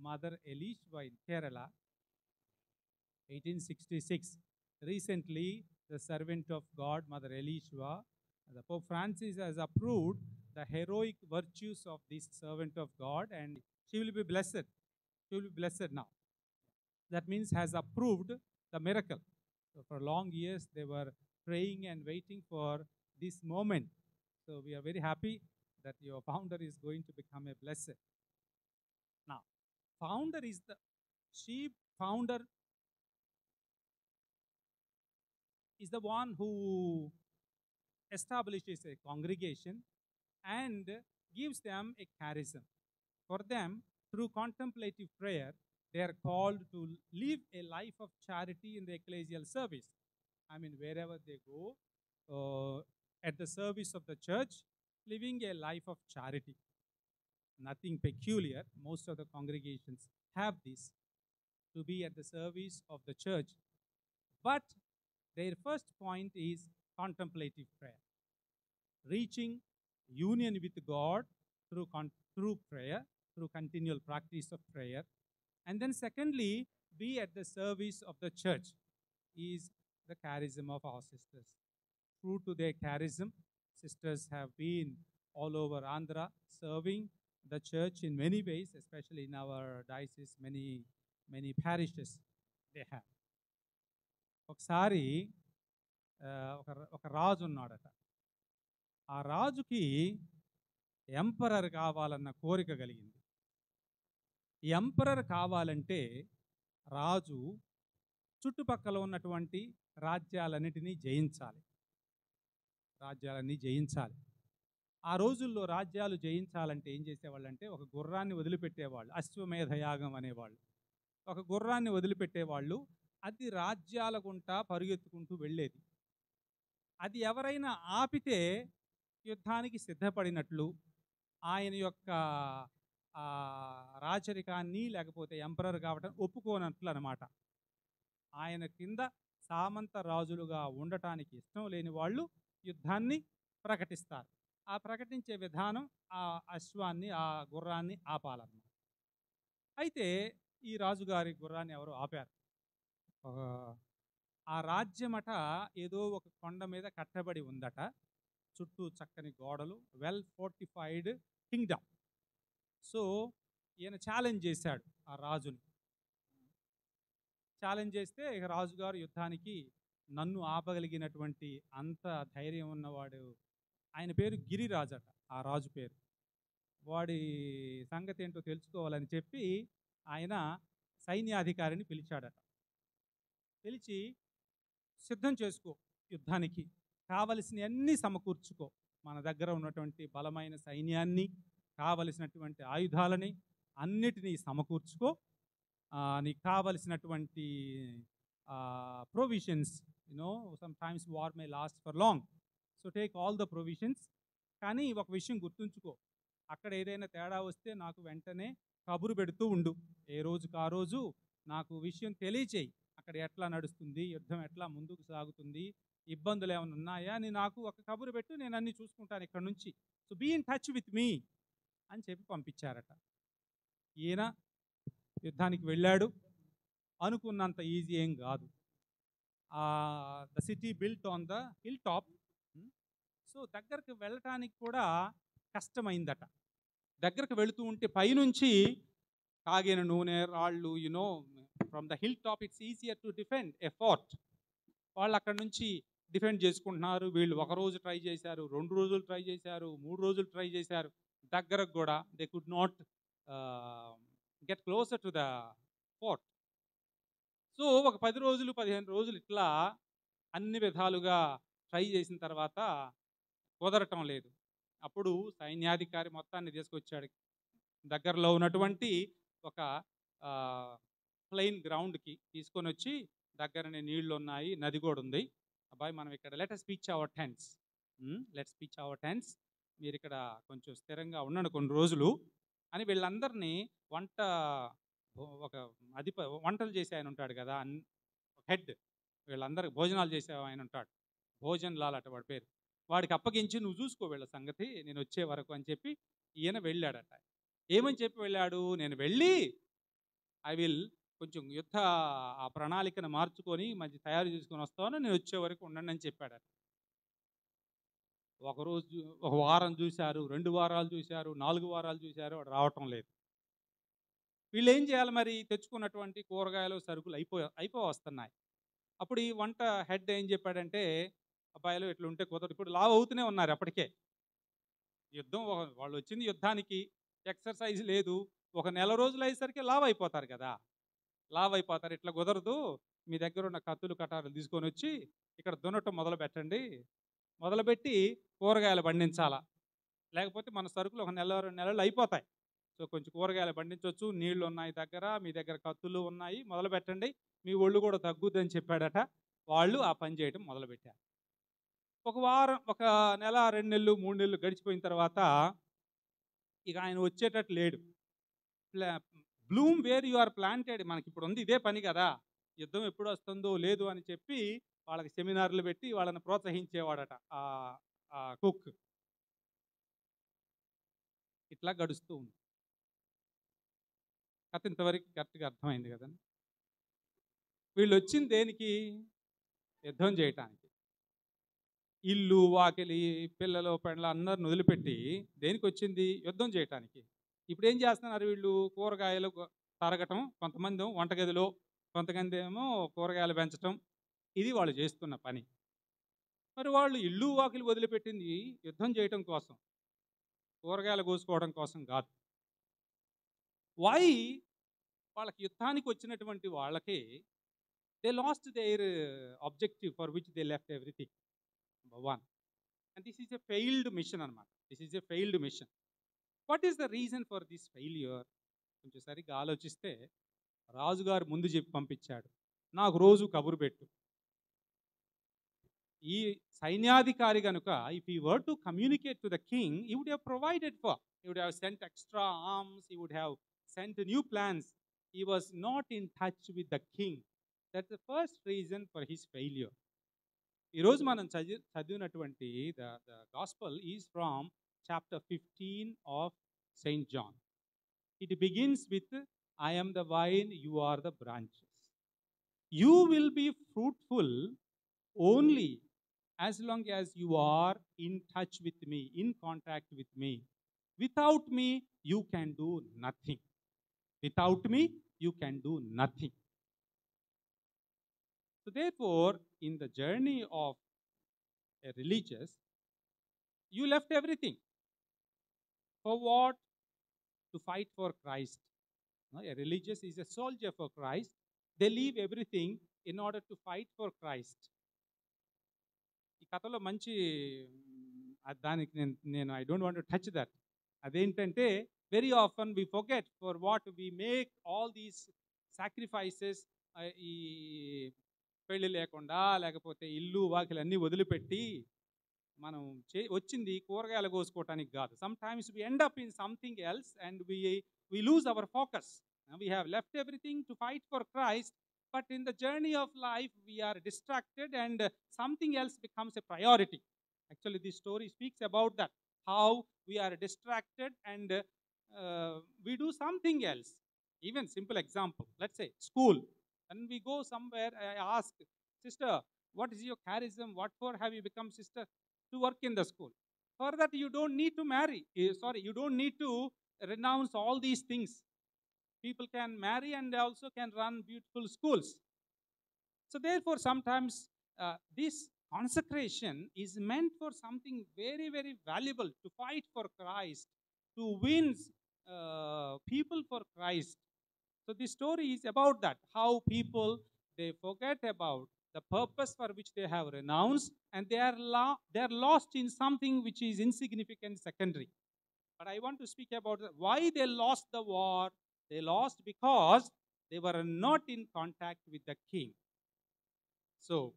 Mother Elishwa in Kerala, 1866. Recently, the servant of God, Mother Elishwa, the Pope Francis has approved the heroic virtues of this servant of God, and she will be blessed. She will be blessed now. That means has approved the miracle. So for long years, they were praying and waiting for this moment. So we are very happy that your founder is going to become a blessed. Now, founder is founder is the one who establishes a congregation and gives them a charism. For them, through contemplative prayer, they are called to live a life of charity in the ecclesial service. I mean, wherever they go, at the service of the church, living a life of charity. Nothing peculiar. Most of the congregations have this, to be at the service of the church. But their first point is contemplative prayer. Reaching union with God through prayer, through continual practice of prayer. And then secondly, be at the service of the church is the charism of our sisters. True to their charism, sisters have been all over Andhra serving the church in many ways, especially in our diocese, many parishes they have. ఒకసారి ఒక రాజు ఉన్నాడట. ఆ రాజుకి emperor కావాలన్న కోరిక కలిగింది. ఈ emperor కావాలంటే రాజు చుట్టుపక్కల ఉన్నటువంటి రాజ్యాలన్నిటినీ జయించాలి. ఆ రోజుల్లో రాజ్యాలు జయించాలంటే ఏం చేసేవాళ్ళంటే ఒక గుర్రాన్ని వదిలిపెట్టేవాళ్ళు, అశ్వమేధ యాగం అనేవాళ్ళు. ఒక గుర్రాన్ని వదిలిపెట్టేవాళ్ళు, అది రాజ్యాల గుంటా పరుగెత్తుకుంటూ వెళ్ళేది. అది ఎవరైనా ఆపితే యుద్ధానికి సిద్ధపడినట్లు, ఆయన యొక్క రాచరికాన్ని లేకపోతే ఎంపరర్ కావటం ఒప్పుకోనట్లు అన్నమాట. ఆయన కింద సామంత రాజులుగా ఉండటానికి ఇష్టం లేని వాళ్ళు యుద్ధాన్ని ప్రకటిస్తారు. ఆ ప్రకటించే విధానం ఆ అశ్వాన్ని, ఆ గుర్రాన్ని ఆపాలన్నమాట. అయితే ఈ రాజుగారి గుర్రాన్ని ఎవరు ఆపారు. ఆ రాజ్యమట ఏదో ఒక కొండ మీద కట్టబడి ఉందట. చుట్టూ చక్కని గోడలు, వెల్ ఫోర్టిఫైడ్ కింగ్డమ్. సో ఈయన ఛాలెంజ్ చేశాడు ఆ రాజుని. ఛాలెంజ్ చేస్తే ఇక రాజుగారు యుద్ధానికి నన్ను ఆపగలిగినటువంటి అంత ధైర్యం ఉన్నవాడు, ఆయన పేరు గిరిరాజట, ఆ రాజు పేరు. వాడి సంగతి ఏంటో తెలుసుకోవాలని చెప్పి ఆయన సైన్యాధికారిని పిలిచాడట. పిలిచి సిద్ధం చేసుకో, యుద్ధానికి కావలసినవన్నీ సమకూర్చుకో, మన దగ్గర ఉన్నటువంటి బలమైన సైన్యాన్ని, కావలసినటువంటి ఆయుధాలని అన్నిటినీ సమకూర్చుకో, నీకు కావలసినటువంటి provisions, some times war May last for long, so take all the provisions. కానీ ఒక విషయం గుర్తుంచుకో, అక్కడ ఏదైనా తేడా వస్తే నాకు వెంటనే కబురు పెడుతూ ఉండు. ఏ రోజుకు ఆ రోజు నాకు విషయం తెలియచేయి, అక్కడ ఎట్లా నడుస్తుంది, యుద్ధం ఎట్లా ముందుకు సాగుతుంది, ఇబ్బందులు ఏమైనా ఉన్నాయా అని నాకు ఒక కబురు పెట్టు, నేను అన్నీ చూసుకుంటాను ఇక్కడ నుంచి. So be in touch with me అని చెప్పి పంపించారట. ఈయన యుద్ధానికి వెళ్ళాడు. అనుకున్నంత ఈజీ ఏం కాదు. The city built on the hill top. So దగ్గరకు వెళ్ళటానికి కూడా కష్టమైందట. దగ్గరకు వెళుతూ ఉంటే పైనుంచి కాగిన నూనె, రాళ్ళు, from the hill top it's easier to defend a fort. వాళ్ళు అక్కడ నుంచి డిఫెండ్ చేసుకుంటున్నారు. వీళ్ళు ఒక రోజు ట్రై చేశారు, 2 రోజులు ట్రై చేశారు, 3 రోజులు ట్రై చేశారు. దగ్గరకు కూడా they could not get closer to the fort. So ఒక 10 రోజులు 15 రోజులు ఇట్లా అన్ని విధాలుగా ట్రై చేసిన తర్వాత కుదరటం లేదు. అప్పుడు సైన్యాధికారి మొత్తాన్ని తీసుకొచ్చాడు. దగ్గరలో ఉన్నటువంటి ఒక ప్లెయిన్ గ్రౌండ్కి తీసుకొని వచ్చి, దగ్గరనే నీళ్లు ఉన్నాయి, నది కూడా ఉంది. అబ్బాయి మనం ఇక్కడ లెట్స్ పిచ్ అవర్ టెంట్స్, మీరు ఇక్కడ కొంచెం స్థిరంగా ఉండండి కొన్ని రోజులు అని వీళ్ళందరినీ వంటలు చేసే ఆయన ఉంటాడు కదా, హెడ్, వీళ్ళందరికి భోజనాలు చేసే ఆయన ఉంటాడు, భోజన్ లాల్ అట వాడి పేరు, వాడికి అప్పగించి నువ్వు చూసుకో వీళ్ళ సంగతి నేను వచ్చే వరకు అని చెప్పి ఈయన వెళ్ళాడట. ఏమని చెప్పి వెళ్ళాడు, నేను వెళ్ళి ఐ విల్ కొంచెం యుద్ధ ఆ ప్రణాళికను మార్చుకొని మంచి తయారు చేసుకొని వస్తాను, నేను వచ్చే వరకు ఉండండి అని చెప్పాడట. ఒకరోజు ఒక వారం చూశారు, 2 వారాలు చూశారు, 4 వారాలు చూశారు, వాడు రావటం లేదు. వీళ్ళు ఏం చేయాలి మరి, తెచ్చుకున్నటువంటి కూరగాయలు సరుకులు అయిపో వస్తున్నాయి. అప్పుడు ఈ వంట హెడ్ ఏం చెప్పాడంటే, అబ్బాయిలు ఇట్లా ఉంటే కుదరదు, ఇప్పుడు లావ్ అవుతూనే ఉన్నారు అప్పటికే, యుద్ధం వాళ్ళు వచ్చింది యుద్ధానికి, ఎక్సర్సైజ్ లేదు, ఒక నెల రోజులు అయ్యేసరికి లావ్ అయిపోతారు కదా, ఇట్లా కుదరదు, మీ దగ్గర ఉన్న కత్తులు కటారులు తీసుకొని వచ్చి ఇక్కడ దున్నటం మొదలుపెట్టి కూరగాయలు పండించాలా, లేకపోతే మన సరుకులు ఒక నెల 2 నెలలు అయిపోతాయి. సో కొంచెం కూరగాయలు పండించవచ్చు, నీళ్లు ఉన్నాయి దగ్గర, మీ దగ్గర కత్తులు ఉన్నాయి, మొదలు పెట్టండి, మీ ఒళ్ళు కూడా తగ్గుద్దని చెప్పాడట. వాళ్ళు ఆ పని చేయడం మొదలుపెట్టారు. ఒక వారం, ఒక నెల, 2 నెలలు, 3 నెలలు గడిచిపోయిన తర్వాత ఇక ఆయన వచ్చేటట్టు లేడు. Bloom where you are planted, మనకి ఇప్పుడు ఉంది ఇదే పని కదా, యుద్ధం ఎప్పుడు వస్తుందో లేదు అని చెప్పి వాళ్ళకి సెమినార్లు పెట్టి వాళ్ళని ప్రోత్సహించేవాడట ఆ కుక్. ఇట్లా గడుస్తూ ఉంది. కథ ఇంతవరకు కరెక్ట్గా అర్థమైంది కదండి. వీళ్ళు వచ్చింది దేనికి, యుద్ధం చేయటానికి. ఇల్లు వాకిలి పిల్లలు పెండ్ల అందరిని వదిలిపెట్టి దేనికి వచ్చింది, యుద్ధం చేయటానికి. ఇప్పుడు ఏం చేస్తున్నారు వీళ్ళు, కూరగాయలు తరగటం, కొంతమంది వంటగదిలో, కొంతమంది ఏమో కూరగాయలు పెంచటం, ఇది వాళ్ళు చేస్తున్న పని. మరి వాళ్ళు ఇల్లు వాకిలి వదిలిపెట్టింది యుద్ధం చేయటం కోసం, కూరగాయలు కోసుకోవడం కోసం కాదు. వై, వాళ్ళకి యుద్ధానికి వచ్చినటువంటి వాళ్ళకి they lost their objective for which they left everything. Number 1. And this is a failed mission అన్నమాట. What is the reason for this failure? కొంచెం సరిగ్గా ఆలోచిస్తే, రాజుగారు ముందు చెప్పి పంపించాడు, నాకు రోజు కబురు పెట్టు. ఈ సైన్యాధికారి కనుక, if he were to communicate to the king, he would have provided for, he would have sent extra arms, he would have sent new plans. He was not in touch with the king. That's the first reason for his failure. ఈరోజు మనం చదివినటువంటి the gospel is from chapter 15 of saint John. It begins with I am the vine, you are the branches. You will be fruitful only as long as you are in touch with me, in contact with me. Without me, you can do nothing. So therefore, in the journey of a religious, you left everything. For what? To fight for Christ. No, a religious is a soldier for Christ. They leave everything in order to fight for Christ. ఈ కథలో మంచి దానికి నేను I don't want to touch that. అదేంటంటే, very often we forget for what we make all these sacrifices. ఈ పెళ్ళి లేకుండా, లేకపోతే ఇల్లు వాకిలు అన్నీ వదిలిపెట్టి మనం వచ్చింది కూరగాయలు కోసుకోవటానికి కాదు. Sometimes we end up in something else and we lose our focus. We have left everything to fight for Christ. But in the journey of life, we are distracted and something else becomes a priority. Actually, this story speaks about that, how we are distracted and we do something else. Even simple example, let's say school. When we go somewhere, I ask, sister, what is your charism? What for have you become sister? To work in the school. For that, you don't need to marry. You don't need to renounce all these things. People can marry and also can run beautiful schools. So therefore, sometimes this consecration is meant for something very, very valuable, to fight for Christ, to win people for Christ. So this story is about that, how people, they forget about the purpose for which they have renounced, and they are lost in something which is insignificant, secondary. But I want to speak about why they lost the war. They lost because they were not in contact with the king. So,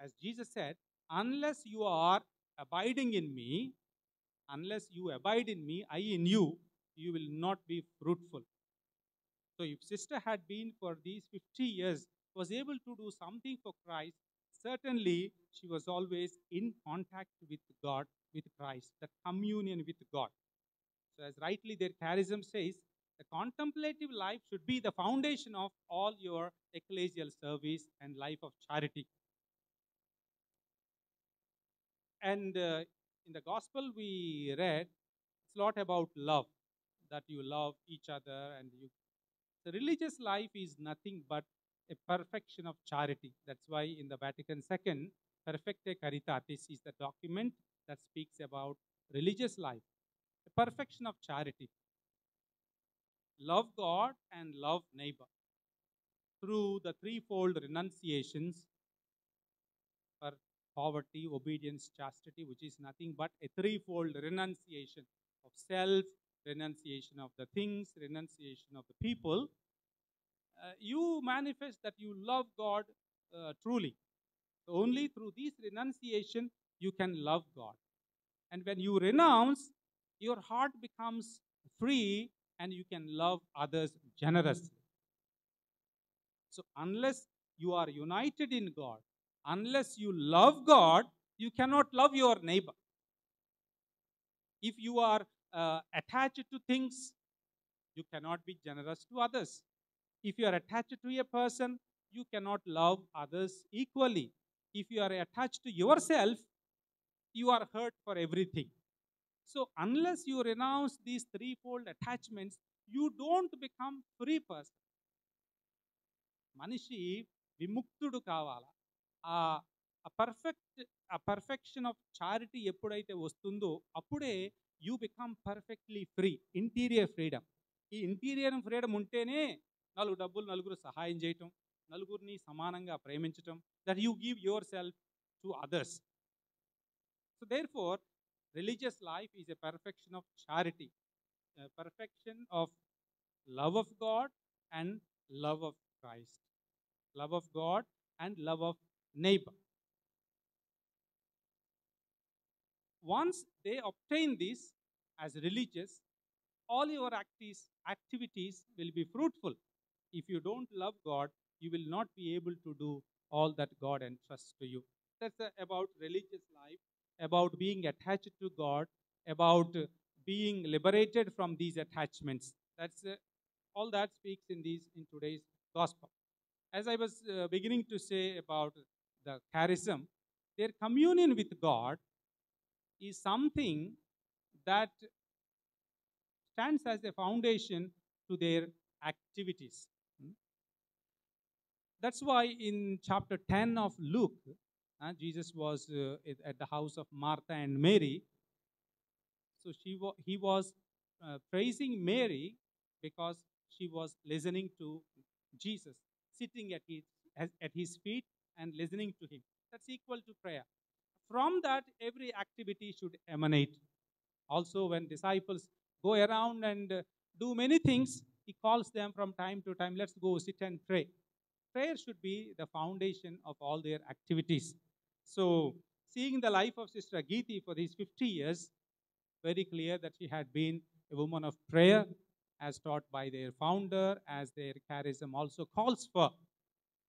as Jesus said, unless you are abiding in me, unless you abide in me, I in you, you will not be fruitful. So if sister had been for these 50 years, was able to do something for Christ, certainly she was always in contact with God, with Christ, that communion with God. So as rightly their charism says, the contemplative life should be the foundation of all your ecclesial service and life of charity. And in the gospel we read, it's a lot about love, that you love each other, and you. The religious life is nothing but a perfection of charity. That's why in the Vatican II, Perfecte Caritatis is the document that speaks about religious life, a perfection of charity. Love God and love neighbor through the threefold renunciations for poverty, obedience, chastity, which is nothing but a threefold renunciation of self, renunciation of the things, renunciation of the people. You manifest that you love God truly. Only through this renunciation you can love God. And when you renounce, your heart becomes free and you can love others generously. So unless you are united in God, unless you love God, you cannot love your neighbor. If you are attached to things, you cannot be generous to others. If you are attached to a person, you cannot love others equally. If you are attached to yourself, you are hurt for everything. So unless you renounce these threefold attachments, you don't become free person. మనిషి విముక్తుడు కావాలా. ఆ perfection of charity ఎప్పుడైతే వస్తుందో అప్పుడే you become perfectly free. Interior freedom. ఈ interior freedom ఉంటేనే నలుగురు సహాయం చేయటం, నలుగురిని సమానంగా ప్రేమించటం, that you give yourself to others. So therefore religious life is a perfection of charity, a perfection of love of God and love of Christ, love of God and love of neighbor. Once they obtain this as religious, all your activities will be fruitful. If you don't love God, you will not be able to do all that God entrusts to you. That's about religious life, about being attached to God, about being liberated from these attachments. That's all that speaks in today's gospel. As I was beginning to say about the charism, their communion with God is something that stands as a foundation to their activities. That's why in chapter 10 of Luke, Jesus was at the house of Martha and Mary. So he was praising Mary because she was listening to Jesus, sitting at his feet and listening to him. That's equal to prayer. From that, every activity should emanate. Also, when disciples go around and do many things, he calls them from time to time, let's go sit and pray. Prayer should be the foundation of all their activities. So, seeing the life of Sister Geeti for these 50 years, very clear that she had been a woman of prayer, as taught by their founder, as their charism also calls for.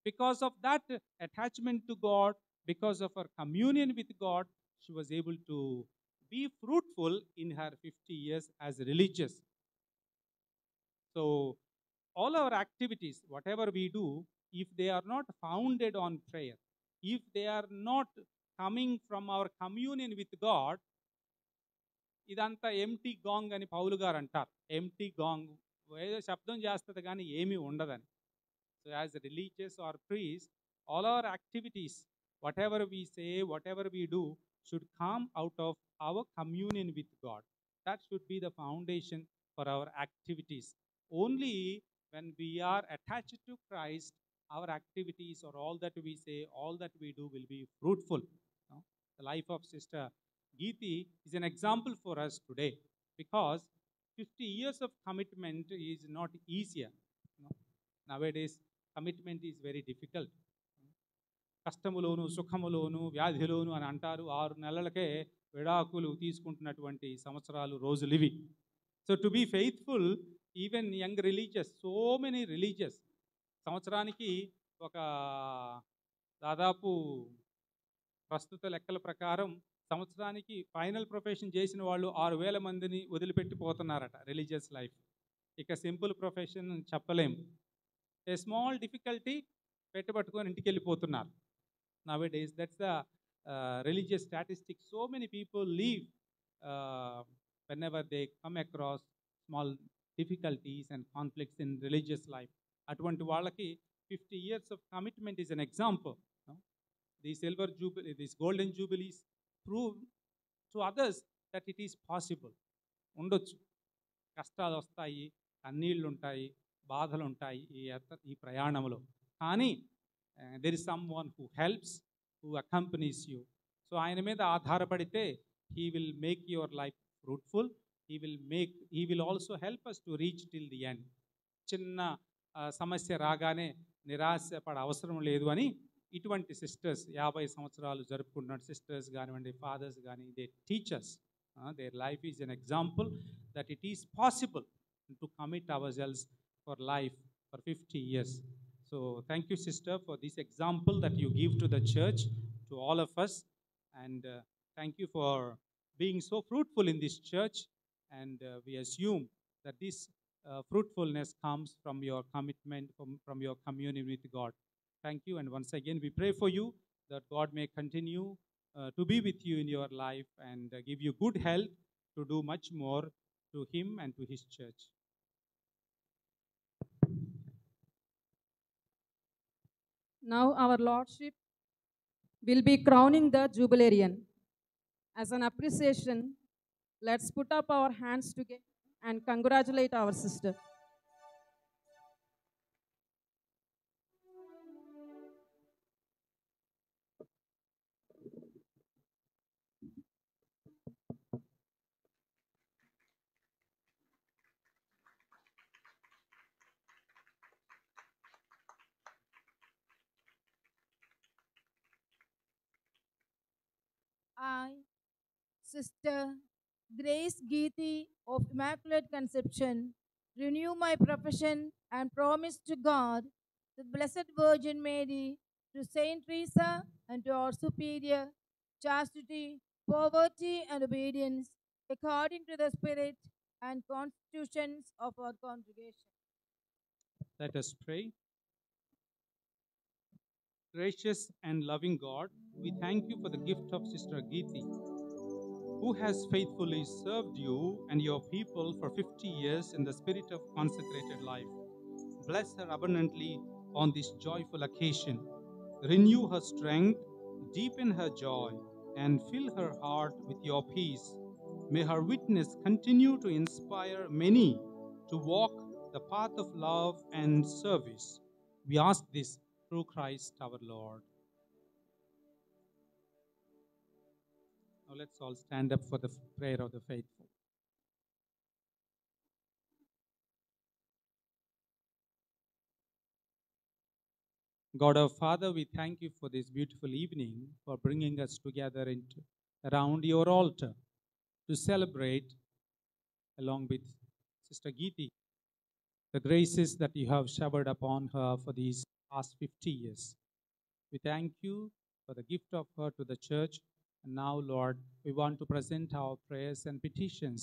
Because of that attachment to God, because of her communion with God, she was able to be fruitful in her 50 years as religious. So, all our activities, whatever we do, if they are not founded on prayer, if they are not coming from our communion with God, ఇదంతా empty Gong అని పౌలు గారు అంటారు. Empty Gong, ఏదో శబ్దం చేస్తుంది కానీ ఏమీ ఉండదని. So as religious or priest, all our activities, whatever we say, whatever we do, should come out of our communion with God. That should be the foundation for our activities. Only when we are attached to Christ, our activities or all that we say, all that we do will be fruitful. No? The life of Sister Geeti is an example for us today, because 50 years of commitment is not easier. No? Nowadays, commitment is very difficult. కష్టములోను సుఖములోను వ్యాధిలోను అని అంటారు. 6 నెలలకే విడాకులు తీసుకుంటున్నటువంటి సంవత్సరాలు రోజులు ఇవి. So to be faithful, even young religious, so many religious, సంవత్సరానికి ఒక దాదాపు ప్రస్తుత లెక్కల ప్రకారం సంవత్సరానికి ఫైనల్ ప్రొఫెషన్ చేసిన వాళ్ళు 6,000 మందిని వదిలిపెట్టిపోతున్నారట రిలీజియస్ లైఫ్. ఇక సింపుల్ ప్రొఫెషన్ చెప్పలేము. ఏ స్మాల్ డిఫికల్టీ పెట్టుబట్టుకొని ఇంటికి వెళ్ళిపోతున్నారు. Nowadays, that's the religious statistics. So many people leave whenever they come across small difficulties and conflicts in religious life. Atvanti vallaki 50 years of commitment is an example. No? These silver jubilee, these golden jubilees prove to others that it is possible. Undochu కష్టాలు వస్తాయి, కన్నీళ్ళు ఉంటాయి, బాధలు ఉంటాయి ఈ ప్రయాణంలో. కానీ there is someone who helps, who accompanies you. So ఆయన మీద ఆధారపడితే he will make your life fruitful. He will also help us to reach till the end. చిన్న సమస్య రాగానే నిరాశపడ అవసరం లేదు అని ఇటువంటి సిస్టర్స్, 50 సంవత్సరాలు జరుపుకుంటున్న సిస్టర్స్ కానివ్వండి, ఫాదర్స్ కానీ, they teachers, their life is an example that it is possible to commit ourselves for life for 50 years. So thank you, sister, for this example that you give to the church, to all of us. And thank you for being so fruitful in this church. And we assume that this fruitfulness comes from your commitment, from your communion with God. Thank you. And once again, we pray for you that God may continue to be with you in your life and give you good health to do much more to Him and to His church. Now our Lordship will be crowning the Jubilarian. As an appreciation, let's put up our hands together and congratulate our sister. I, Sister Grace Geeti of Immaculate Conception, renew my profession and promise to God, the Blessed Virgin Mary, to Saint Teresa, and to our superior, chastity, poverty, and obedience, according to the spirit and constitutions of our congregation. Let us pray. Gracious and loving God, we thank you for the gift of Sister Geeti, who has faithfully served you and your people for 50 years in the spirit of consecrated life. Bless her abundantly on this joyful occasion. Renew her strength, deepen her joy, and fill her heart with your peace. May her witness continue to inspire many to walk the path of love and service. We ask this through Christ our Lord. Now let's all stand up for the prayer of the faithful. God our Father, we thank you for this beautiful evening, for bringing us together around your altar to celebrate, along with Sister Geeti, the graces that you have showered upon her for these past 50 years. We thank you for the gift of her to the church. And now, Lord, we want to present our prayers and petitions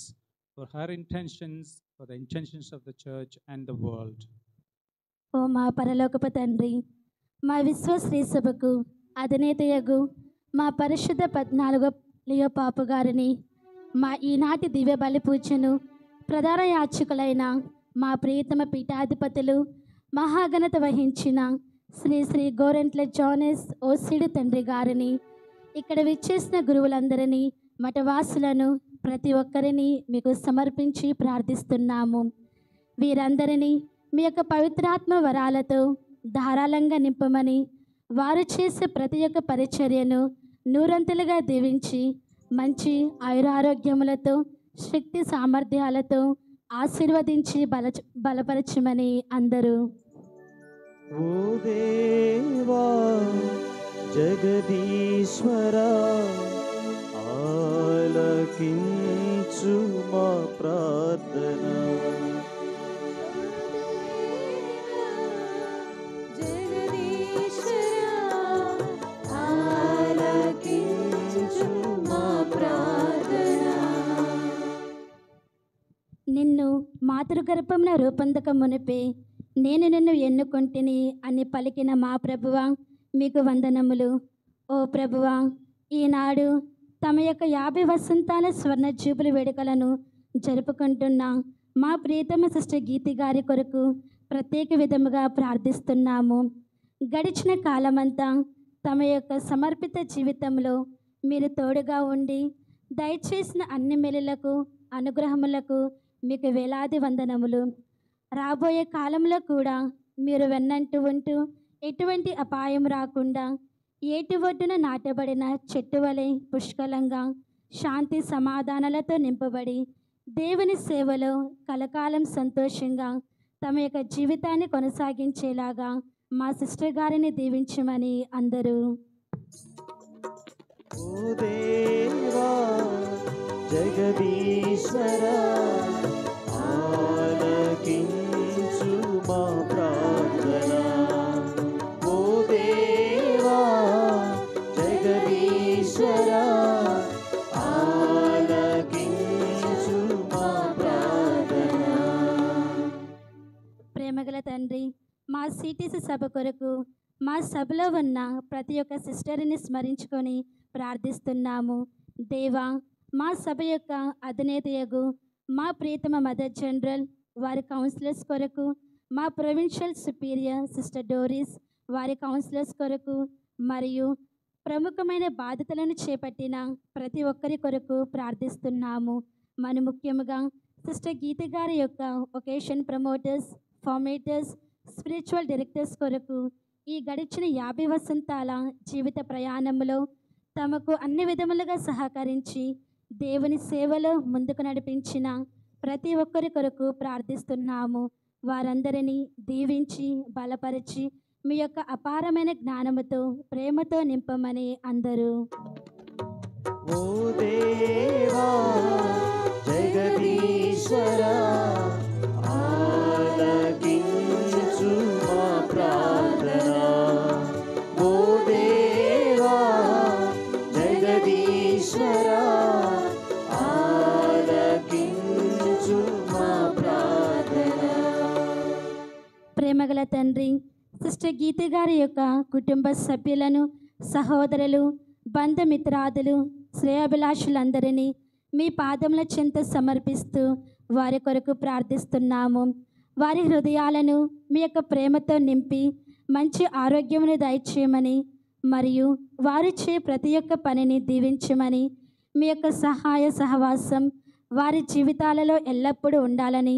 for her intentions, for the intentions of the church and the world. ఓ మా పరలోకపు తండ్రి, మా విశ్వశ్రీ సభకు అధినేతయగు మా పరిశుద్ధ 14వ Leo పాపు గారిని, మా ఈనాటి దివ్య బలి పూజను ప్రధాన యాచకులైన మా ప్రియతమ పీఠాధిపతులు, మహాఘనత వహించిన శ్రీ గోరెంట్ల జోనెస్ ఓసిడి తండ్రి గారిని, ఇక్కడ విచ్చేసిన గురువులందరినీ, మఠవాసులను ప్రతి ఒక్కరిని మీకు సమర్పించి ప్రార్థిస్తున్నాము. వీరందరినీ మీ యొక్క పవిత్రాత్మ వరాలతో ధారాళంగా నింపమని, వారు చేసే ప్రతి ఒక్క పరిచర్యను నూరంతలుగా దీవించి మంచి ఆయురారోగ్యములతో శక్తి సామర్థ్యాలతో ఆశీర్వదించి బలపరచమని అందరూ. ఓ దేవా జగదీశ్వరా, ఆలకించు మా ప్రార్థన. నిన్ను మాతృగర్భమున రూపొందక మునిపే నేను నిన్ను ఎన్నుకొంటిని అని పలికిన మా ప్రభువా, మీకు వందనములు. ఓ ప్రభువా, ఈనాడు తమ యొక్క 50 వసంతాల స్వర్ణ జూబిలీ వేడుకలను జరుపుకుంటున్న మా ప్రియతమ సిస్టర్ గీతి గారి కొరకు ప్రత్యేక విధముగా ప్రార్థిస్తున్నాము. గడిచిన కాలమంతా తమ యొక్క సమర్పిత జీవితంలో మీరు తోడుగా ఉండి దయచేసిన అన్ని మేలులకు అనుగ్రహములకు మీకు వేలాది వందనములు. రాబోయే కాలంలో కూడా మీరు వెన్నంటూ ఉంటూ ఎటువంటి అపాయం రాకుండా ఏటి ఒడ్డున నాటబడిన చెట్టు వలె పుష్కలంగా శాంతి సమాధానాలతో నింపబడి దేవుని సేవలో కలకాలం సంతోషంగా తమ యొక్క జీవితాన్ని కొనసాగించేలాగా మా సిస్టర్ గారిని దీవించమని అందరూ. ఓ దేవా జగదీశ్వరా, ఆలకించు మా ప్రార్థన. ఓ దేవా జగదీశ్వరా, ఆలకించు మా ప్రార్థన. ప్రేమగల తండ్రి, మా సిటిసి సభ కొరకు మా సభలో ఉన్న ప్రతి ఒక్క సిస్టర్ని స్మరించుకొని ప్రార్థిస్తున్నాము. దేవా, మా సభ యొక్క అధినేతయగు మా ప్రియతమ మదర్ జనరల్ వారి కౌన్సిలర్స్ కొరకు, మా ప్రొవిన్షియల్ సుపీరియర్ సిస్టర్ డోరిస్ వారి కౌన్సిలర్స్ కొరకు, మరియు ప్రముఖమైన బాధ్యతలను చేపట్టిన ప్రతి ఒక్కరి కొరకు ప్రార్థిస్తున్నాము. మన ముఖ్యముగా సిస్టర్ గీత గారి యొక్క ఒకేషన్ ప్రమోటర్స్, ఫార్మేటర్స్, స్పిరిచువల్ డైరెక్టర్స్ కొరకు ఈ గడిచిన 50 వసంతాల జీవిత ప్రయాణంలో తమకు అన్ని విధములుగా సహకరించి దేవుని సేవలో ముందుకు నడిపించిన ప్రతి ఒక్కరి కొరకు ప్రార్థిస్తున్నాము. వారందరినీ దీవించి బలపరిచి మీ యొక్క అపారమైన జ్ఞానముతో ప్రేమతో నింపమని అందరూ. ఓ దేవా జగదీశ్వరా, ఆలకించు మా ప్రార్థన. ఓ దేవా జగదీశ్వరా, ఆలకించు మా ప్రార్థన. ప్రేమగల తండ్రి, సిస్టర్ గీత గారి యొక్క కుటుంబ సభ్యులను, సహోదరులు, బంధుమిత్రాదులు, శ్రేయాభిలాషులందరినీ మీ పాదముల చెంత సమర్పిస్తూ వారి కొరకు ప్రార్థిస్తున్నాము. వారి హృదయాలను మీ యొక్క ప్రేమతో నింపి మంచి ఆరోగ్యమును దయచేయమని, మరియు వారు చే ప్రతి ఒక్క పనిని దీవించమని, మీ యొక్క సహాయ సహవాసం వారి జీవితాలలో ఎల్లప్పుడూ ఉండాలని,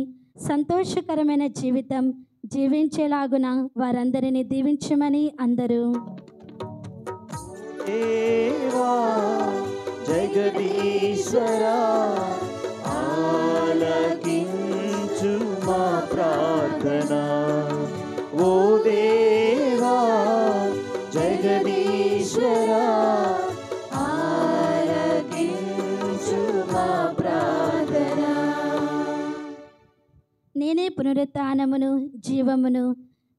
సంతోషకరమైన జీవితం జీవించేలాగున వారందరినీ దీవించమని అందరూ. దేవా జగదీశ్వరా, ఆలకించు మా ప్రార్థన. ఓ దేవా జగదీశ్వరా, ఆలకించు మా ప్రార్థన. నేనే పునరుత్థానమును జీవమును,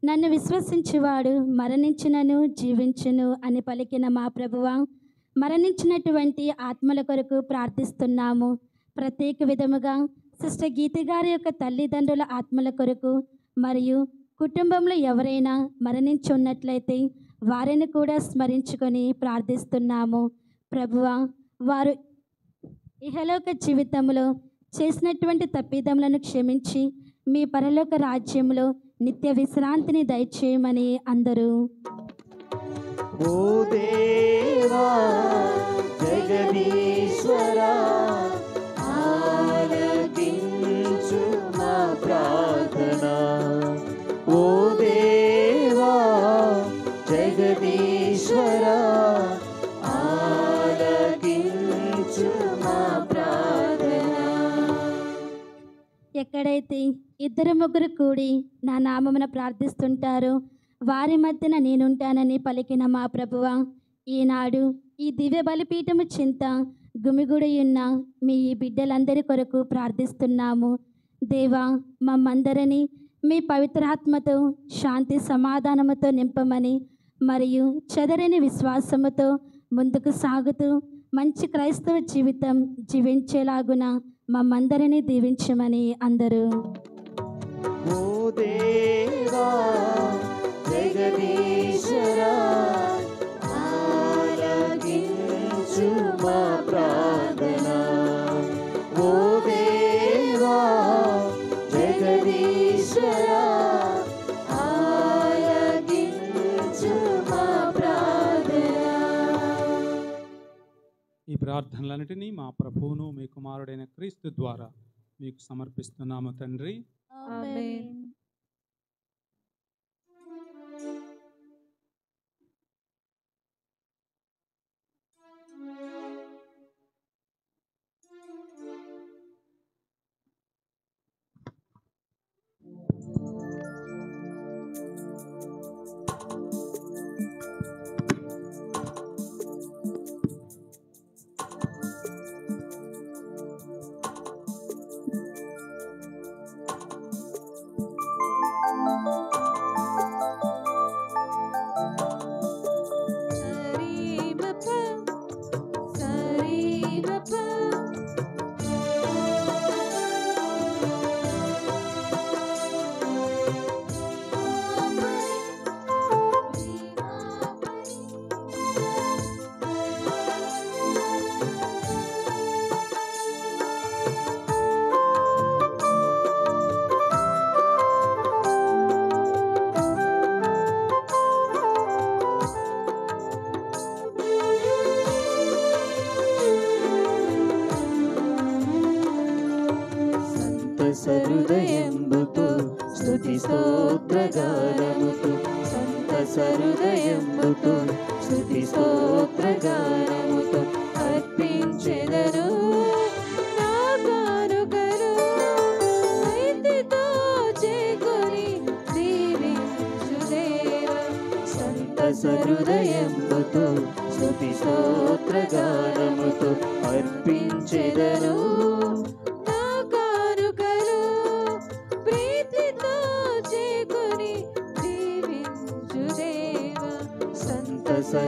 నన్ను విశ్వసించువాడు మరణించినను జీవించును అని పలికిన మా ప్రభువా, మరణించినటువంటి ఆత్మల కొరకు ప్రార్థిస్తున్నాము. ప్రత్యేక విధముగా సిస్టర్ గీత గారి యొక్క తల్లిదండ్రుల ఆత్మల కొరకు, మరియు కుటుంబంలో ఎవరైనా మరణించి ఉన్నట్లయితే వారిని కూడా స్మరించుకొని ప్రార్థిస్తున్నాము. ప్రభువా, వారు ఇహలోక జీవితంలో చేసినటువంటి తప్పిదములను క్షమించి మీ పరలోక రాజ్యంలో నిత్య విశ్రాంతిని దయచేయమని అందరూ ఓ దేవా జగదీశ్వరా ఆలకించు మా ప్రార్థన. ఓ దేవా జగదీశ్వరా ఆలకించు మా ప్రార్థన. ఎక్కడైతే ఇద్దరు ముగ్గురు కూడి నా నామమున ప్రార్థిస్తుంటారో వారి మధ్యన నేనుంటానని పలికిన మా ప్రభువా, ఈనాడు ఈ దివ్య బలిపీఠము చింత గుమిగుడియున్న మీ ఈ బిడ్డలందరి కొరకు ప్రార్థిస్తున్నాము. దేవా, మమ్మందరినీ మీ పవిత్రాత్మతో శాంతి సమాధానముతో నింపమని మరియు చెదరని విశ్వాసముతో ముందుకు సాగుతూ మంచి క్రైస్తవ జీవితం జీవించేలాగున మమ్మందరినీ దీవించమని అందరూ. ఓ దేవా జగదీశ్వరా ఆలకించు మా ప్రార్థన. ఓ దేవా జగదీశ్వరా ఆలకించు మా ప్రార్థన. ఈ ప్రార్థనలన్నిటినీ మా ప్రభువును మీ కుమారుడైన క్రీస్తు ద్వారా మీకు సమర్పిస్తున్నాము తండ్రి. ఆమేన్. సహృదయంబుతో స్తుతి స్తోత్రగానముతో సంతస హృదయంబుతో స్తుతి స్తోత్రగానముతో అర్పించెదను నా కానుకలు ప్రీతితో చేకొని దీవించు దేవా. సంతస హృదయంబుతో స్తుతి స్తోత్రగానముతో అర్పించెదను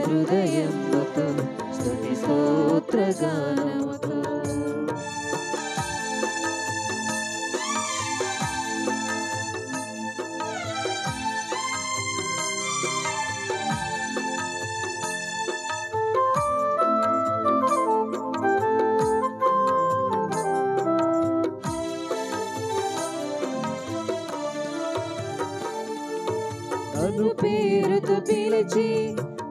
హృదయంతో స్తుతి స్తోత్రగానముతో. నన్ను పేరుతో పిలిచి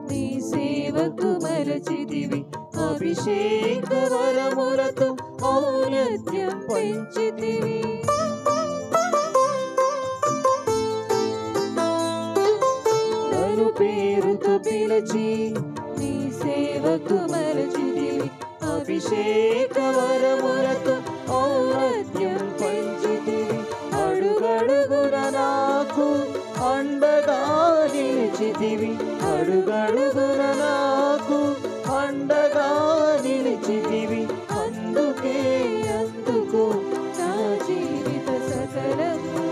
నీ సేవకు మరచితివి, అభిషేక వరములతో ఔన్నత్యం పెంచితివి. నన్ను పేరుతో పిలిచి నీ సేవకు మరచితివి, అభిషేక వరములతో ఔన్నత్యం పెంచితివి. అడుగడుగున నాకు అండగా నిలిచితివి, అడుగడుగున నాకు అండగా నిలిచితివి. అందుకే అందుకో నా జీవిత సకలము,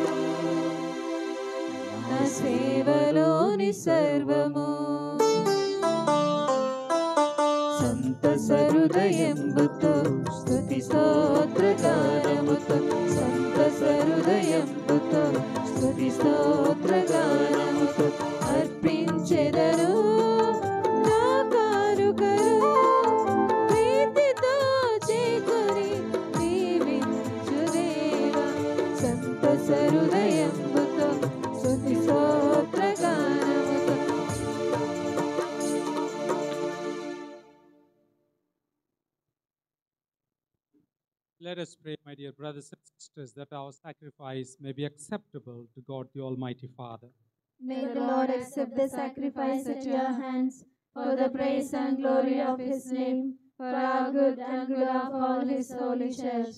నా సేవలోని సర్వము. సంతస హృదయంబుతో స్తుతి స్తోత్రగానముతో సంతస హృదయంబుతో స్తుతి స్తోత్రగానముతో అర్పించెదను నా కానుకలు ప్రీతితో చేకొని దీవించు దేవా. సంతస హృదయంబుతో Let us pray, my dear brothers and sisters, that our sacrifice may be acceptable to God the Almighty Father. May the Lord accept the sacrifice at your hands for the praise and glory of his name, for our good and good of all his holy church.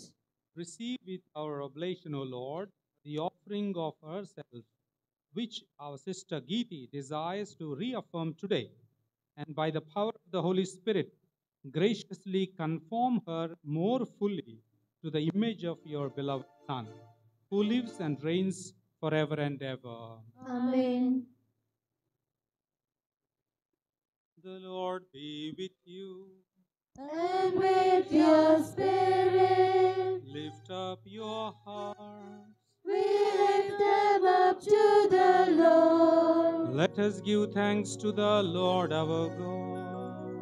Receive with our oblation, O Lord, the offering of herself, which our sister Geeti desires to reaffirm today, and by the power of the Holy Spirit, graciously conform her more fully to the image of your beloved Son, who lives and reigns forever and ever. Amen. The Lord be with you. And with your spirit, Lift up your hearts. we lift them up to the Lord. Let us give thanks to the Lord our God.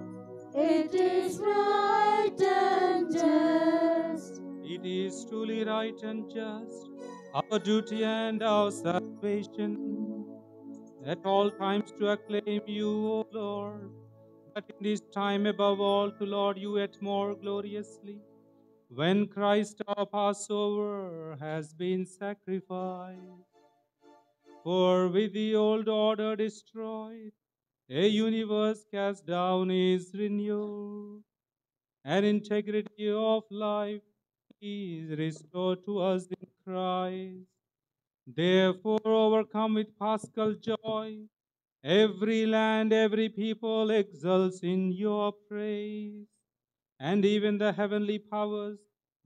It is right and just. It is truly right and just, our duty and our salvation, at all times to acclaim you, O Lord, but in this time above all to laud you yet more gloriously, when Christ our Passover has been sacrificed. For with the old order destroyed, a universe cast down is renewed, and integrity of life is restored to us in Christ. Therefore, overcome with paschal joy, every land, every people exults in your praise, and even the heavenly powers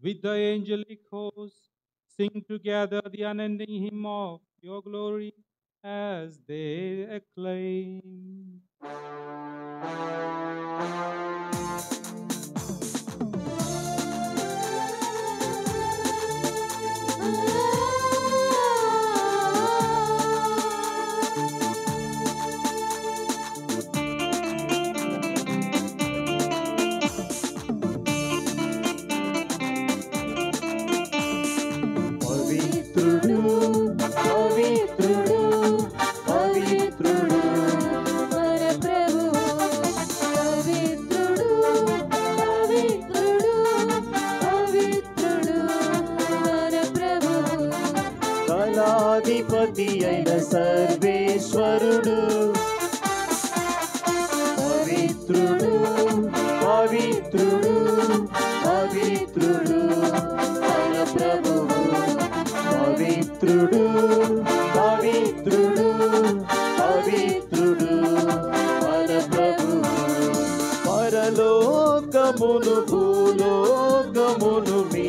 with the angelic hosts sing together the unending hymn of your glory as they acclaim. పవిత్రుడు పవిత్రుడు పవిత్రుడు మన ప్రభువు పవిత్రుడు పవిత్రుడు పవిత్రుడు మన ప్రభువు కళాధిపతి అయిన సర్వేశ్వరుడు పవిత్రుడు పవిత్రుడు పవిత్రుడు మన ప్రభువు పవిత్రుడు పవిత్రుడు పవిత్రుడు మన ప్రభువు పరలోకమును భూలోకమును మీ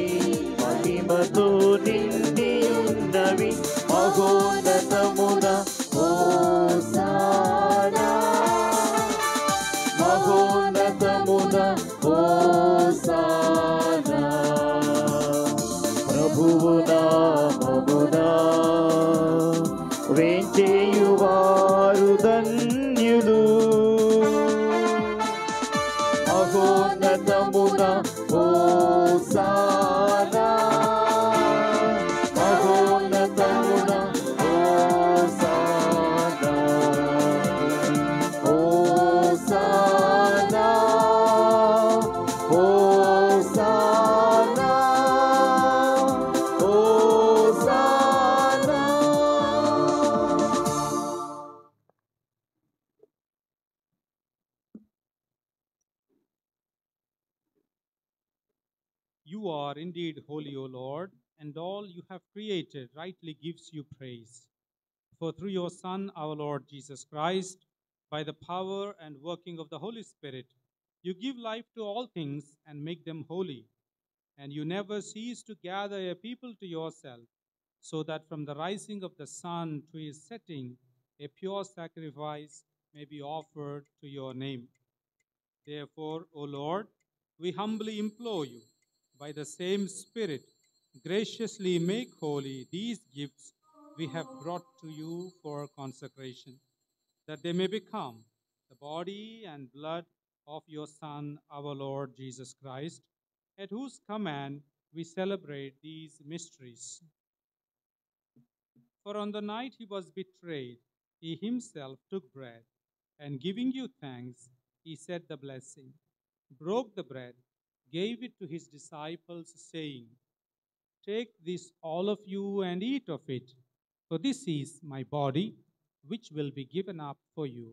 మహిమతో నిండి ఉన్నవి మహోన్నతమున హోసానా మహోన్నతమున హోసానా ప్రభువు నామమునా వేంచేయువారు ధన్యులు మహోన్నతమున హోసానా మహోన్నతమున hosanna hosanna hosanna hosanna. You are indeed holy, O Lord, and all you have created rightly gives you praise. For through your Son, our Lord Jesus Christ, by the power and working of the Holy Spirit, you give life to all things and make them holy. And you never cease to gather a people to yourself, so that from the rising of the sun to his setting, a pure sacrifice may be offered to your name. Therefore, O Lord, we humbly implore you, by the same Spirit, graciously make holy these gifts we have brought to you for consecration, that they may become the body and blood of your Son, our Lord Jesus Christ, at whose command we celebrate these mysteries. For on the night he was betrayed, he himself took bread, and giving you thanks, he said the blessing, broke the bread, gave it to his disciples, saying, "Take this, all of you, and eat of it, for this is my body, which will be given up for you."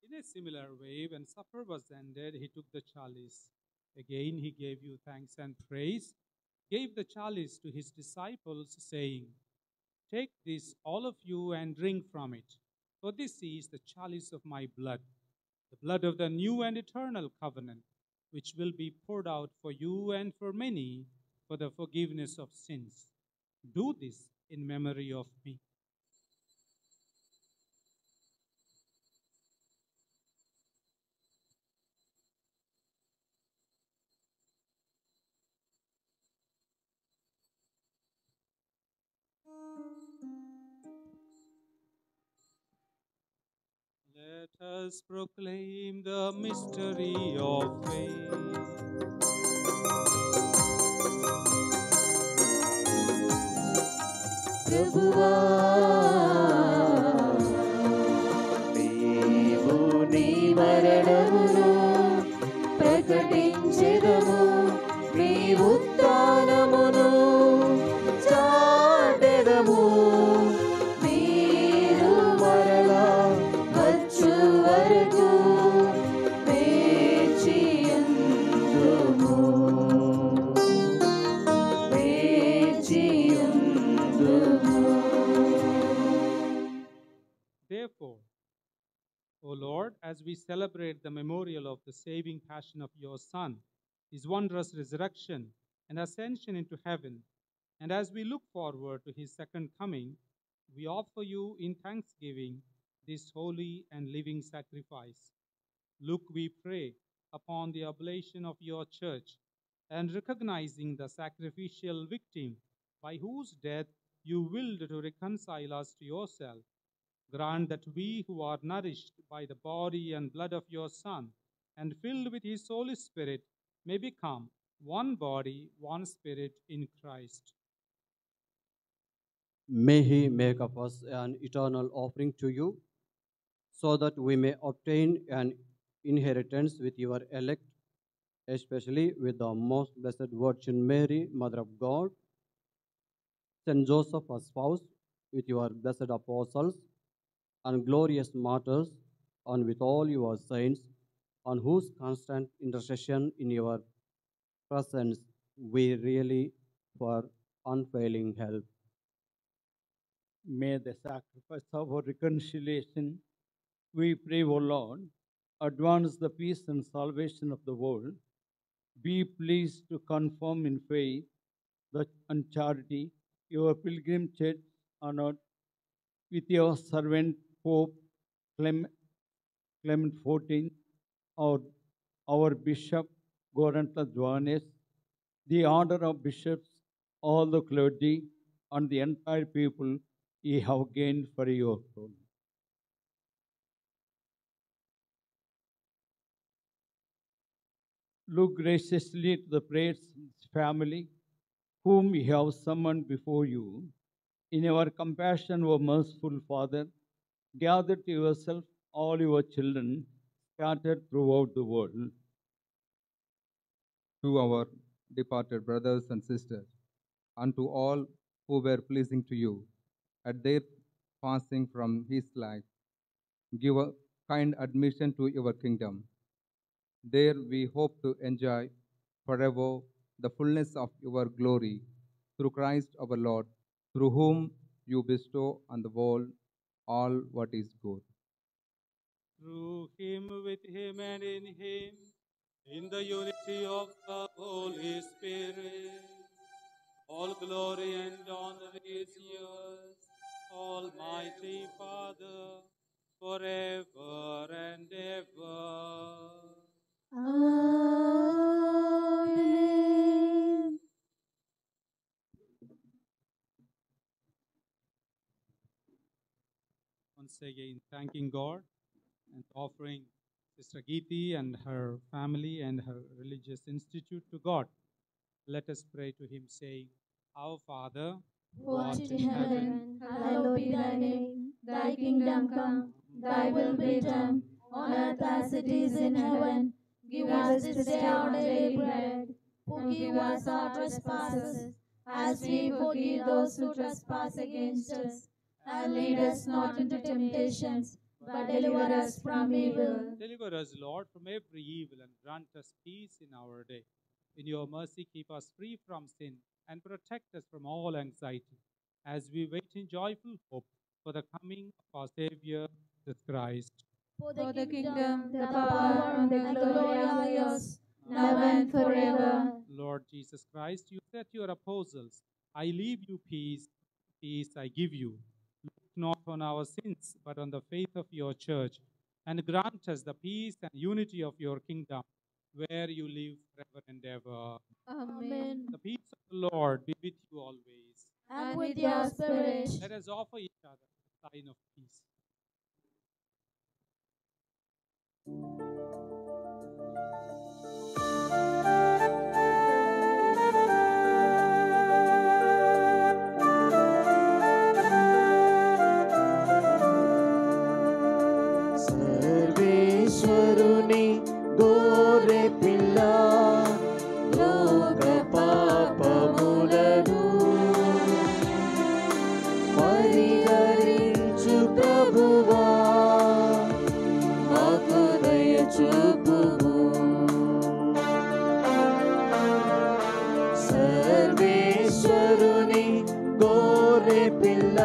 In a similar way, when supper was ended, he took the chalice. Again, he gave you thanks and praise, gave the chalice to his disciples, saying, "Take this, all of you, and drink from it, for this is the chalice of my blood, the blood of the new and eternal covenant, which will be poured out for you and for many for the forgiveness of sins. Do this in memory of me." Let us proclaim the mystery of faith. ప్రభువా మేము నీ మరణమును ప్రకటించెదము, నీ ఉత్థానమును చాటెదము. మీరు మరలా వచ్చు వరకు వేచియుందుము, వేచియుందుము. Therefore, O Lord, as we celebrate the memorial of the saving passion of your Son, his wondrous resurrection and ascension into heaven, and as we look forward to his second coming, we offer you in thanksgiving this holy and living sacrifice. Look, we pray, upon the oblation of your church, and recognizing the sacrificial victim by whose death you willed to reconcile us to yourself. Grant that we who are nourished by the body and blood of your Son and filled with his Holy Spirit may become one body, one spirit in Christ. May he make of us an eternal offering to you, so that we may obtain an inheritance with your elect, especially with the most blessed Virgin Mary, Mother of God, Saint Joseph, our spouse, with your blessed apostles and glorious martyrs, and with all your saints, on whose constant intercession in your presence we really for unfailing help. May the sacrifice of our reconciliation, we pray, O Lord, advance the peace and salvation of the world. Be pleased to confirm in faith and charity your pilgrim church honored with your servant Pope Clement XIV, our Bishop Goranta Johannes, the order of bishops, all the clergy, and the entire people ye have gained for your throne. Look graciously to the prayers of this family, whom ye have summoned before you. In your compassion, O merciful Father, gather to yourself all your children scattered throughout the world. To our departed brothers and sisters, and to all who were pleasing to you at their passing from his life, give a kind admission to your kingdom. There we hope to enjoy forever the fullness of your glory, through Christ our Lord, through whom you bestow on the world all what is good. Through him, with him, and in him, in the unity of the Holy Spirit, all glory and honor is yours, Almighty Father, forever and ever. Amen. Once again, thanking God and offering Sister Geeti and her family and her religious institute to God. Let us pray to Him, saying, Our Father, who art in heaven, hallowed be thy name. Thy kingdom come, thy will be done, on earth as it is in heaven. Give us this day our daily bread. Forgive us our trespasses, as we forgive those who trespass against us. And lead us not into temptations, but deliver us from evil. Deliver us, Lord, from every evil and grant us peace in our day. In your mercy, keep us free from sin and protect us from all anxiety, as we wait in joyful hope for the coming of our Savior, Jesus Christ. For the kingdom, the power, and the glory are yours, now and forever. Lord Jesus Christ, you said to your apostles, I leave you peace, peace I give you. Look not on our sins, but on the faith of your church, and grant us the peace and unity of your kingdom, where you live forever and ever. Amen. The peace of the Lord be with you always. And with your spirit. Let us offer each other a sign of peace. సర్వేశ్వరుని గోరె పిల్ల లోక పాపములను పరిహరించు ప్రభువా మాకు దయ చూపుము. సర్వేశ్వరుని గోరె పిల్ల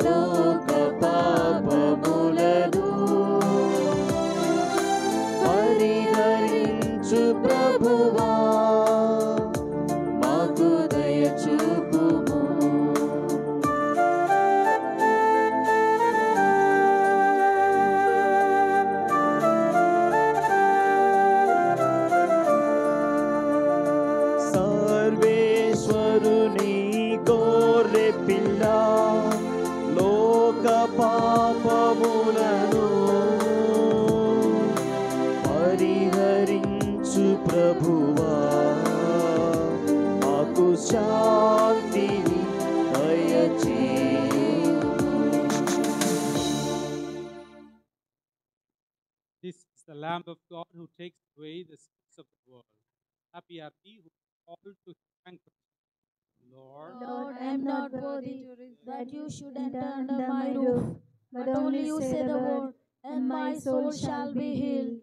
లోక పాపములను పరిహరించు ప్రభువా మాకు దయ చూపుము. సర్వేశ్వరుని గోరె పిల్ల లోక పాపములను పరిహరించు ప్రభువా మాకు శాంతిని దయచేయుము. This is the Lamb of God who takes away the sins of the world. Happy are we who are called to his banquet. Lord, Lord, I am not worthy that you should enter under my roof, but only you say the word, and my soul shall be healed.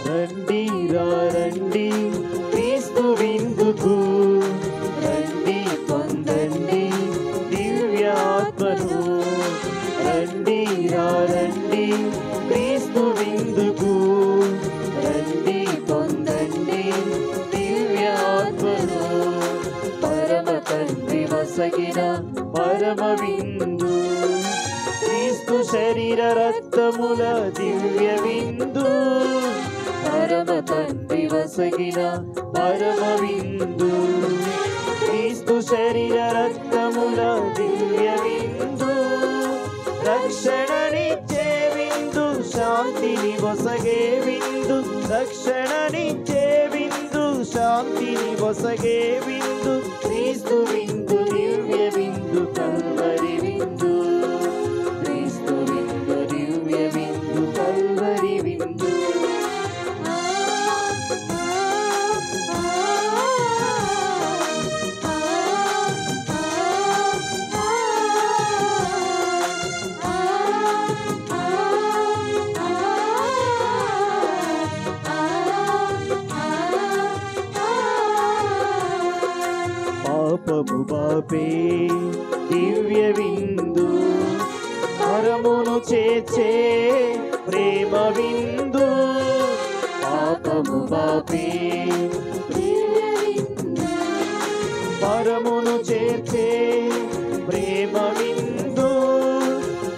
రండి రండి క్రీస్తు విందుకు రండి పొందండి దివ్యాత్మను. రండి రండి క్రీస్తు విందుకు రండి పొందండి దివ్యాత్మను. పరమ తండ్రి వసగిన పరమ విందు క్రీస్తు శరీర రక్తముల దివ్య విందు. పరమ తండ్రి వసగిన పరమ విందు క్రీస్తు శరీర రక్తముల దివ్య విందు. రక్షణనిచ్చే విందు శాంతిని వసగే విందు. రక్షణనిచ్చే విందు శాంతిని వసగే విందు. క్రీస్తు విందు దివ్య విందు కల్వరి విందు. క్రీస్తు విందు దివ్య విందు కల్వరి విందు. Ah బాపే దివ్య విందు పరమును చేర్చే ప్రేమ విందు పాపము బాపే పరమును చేర్చే ప్రేమ విందు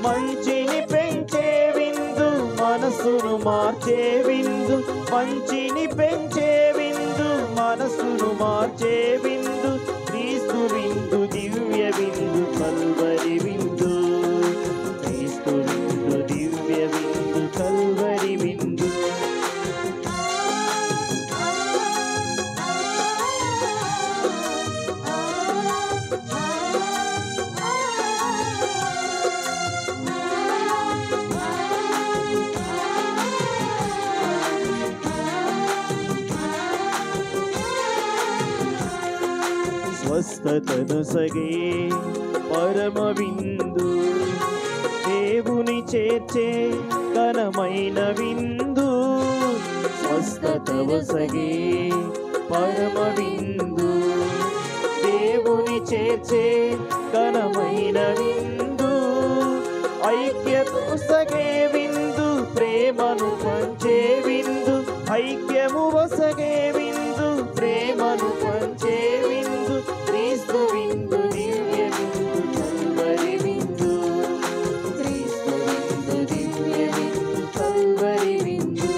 మంచిని పెంచే విందు మనసును మార్చే విందు మంచిని పెంచే విందు మనసును మార్చే విందు క్రీస్తు విందు దివ్య విందు కల్వరి విందు క్రీస్తు విందు దివ్య విందు కల్వరి విందు స్వస్థతను సగే పరమ విందు దేవుని చేర్చే ఘనమైన విందు స్వస్థతను సగే పరమ విందు దేవుని చేర్చే ఘనమైన విందు ఐక్యతను సగే విందు ప్రేమను పంచే విందు ఐక్యము వసగే విందు ప్రేమను పంచే విందు క్రీస్తు విందు దివ్య విందు కల్వరి విందు క్రీస్తు విందు దివ్య విందు కల్వరి విందు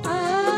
ah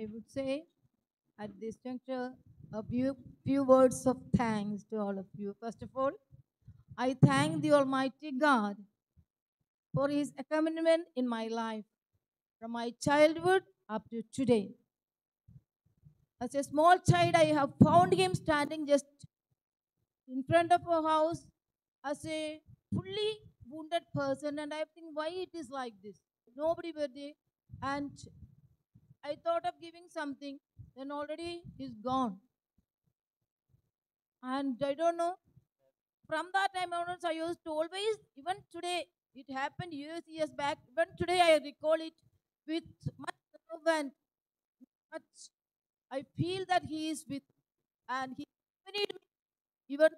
I would say at this juncture a few words of thanks to all of you. First of all, I thank the Almighty God for His accompaniment in my life from my childhood up to today. As a small child, I have found Him standing just in front of a house as a fully wounded person, and I think why it is like this. Nobody were there, and I thought of giving something, then already he's gone. And I don't know. From that time onwards, I used to always, even today, it happened years back. Even today, I recall it with much love and much. I feel that He is with, and He accompanied me. Even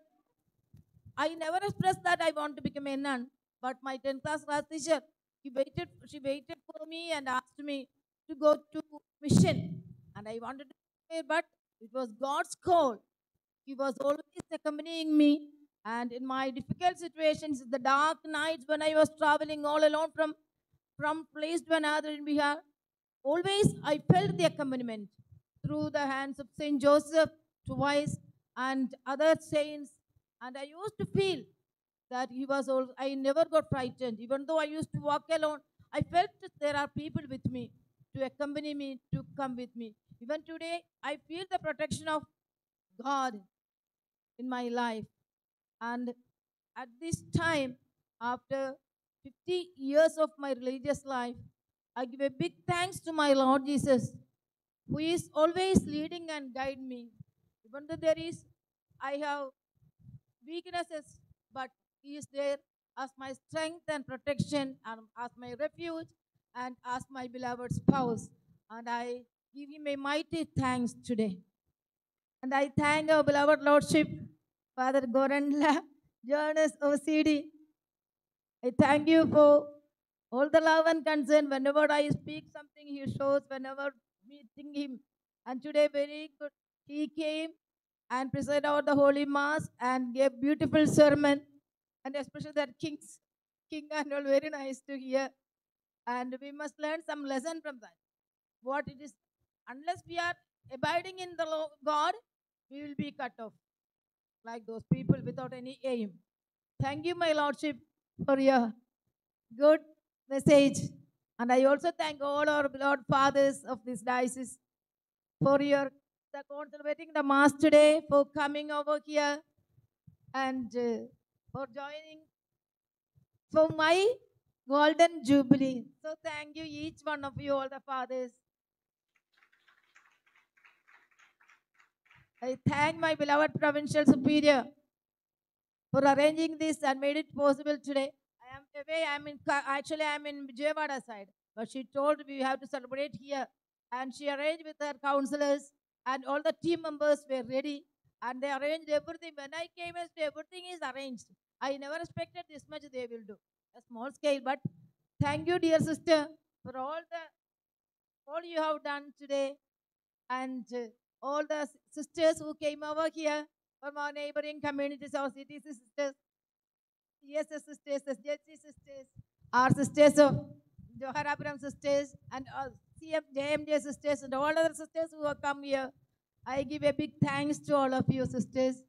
I never expressed that I want to become a nun, but my 10th class teacher, she waited for me and asked me to go to mission. And I wanted to go, but it was God's call. He was always accompanying me. And in my difficult situations, the dark nights when I was traveling all alone from place to another in Bihar, always I felt the accompaniment through the hands of Saint Joseph twice and other saints. And I used to feel that he was all, I never got frightened. Even though I used to walk alone, I felt that there are people with me to accompany me, to come with me. Even today, I feel the protection of God in my life. And at this time, after 50 years of my religious life, I give a big thanks to my Lord Jesus, who is always leading and guiding me. Even though I have weaknesses, but He is there as my strength and protection, and as my refuge, and as my beloved spouse. And I give Him a mighty thanks today. And I thank our beloved Lordship, Father Gorandla, Jonas OCD. I thank you for all the love and concern. Whenever I speak something, He shows, whenever meeting Him. And today, very good, He came and presided over the Holy Mass and gave beautiful sermon. And especially that King and all, very nice to hear. And we must learn some lesson from that. What it is, unless we are abiding in the God, we will be cut off like those people without any aim. Thank you, my Lordship, for your good message. And I also thank all our Lord Fathers of this diocese for your conservating the Mass today, for coming over here and for joining for my Golden Jubilee. So thank you, each one of you, all the fathers. I thank my beloved Provincial Superior for arranging this and made it possible today. I am away. I'm in Vijayawada side, but she told we have to celebrate here, and she arranged with her counselors, and all the team members were ready, and they arranged everything. When I came, everything is arranged. I never expected this much they will do. A small scale, but thank you, dear sister, for all you have done today, and all the sisters who came over here from our neighboring communities, our CTC sisters, ESS sisters, SJC sisters, our sisters of Joharapuram sisters, and JMJ sisters, and all other sisters who have come here. I give a big thanks to all of you sisters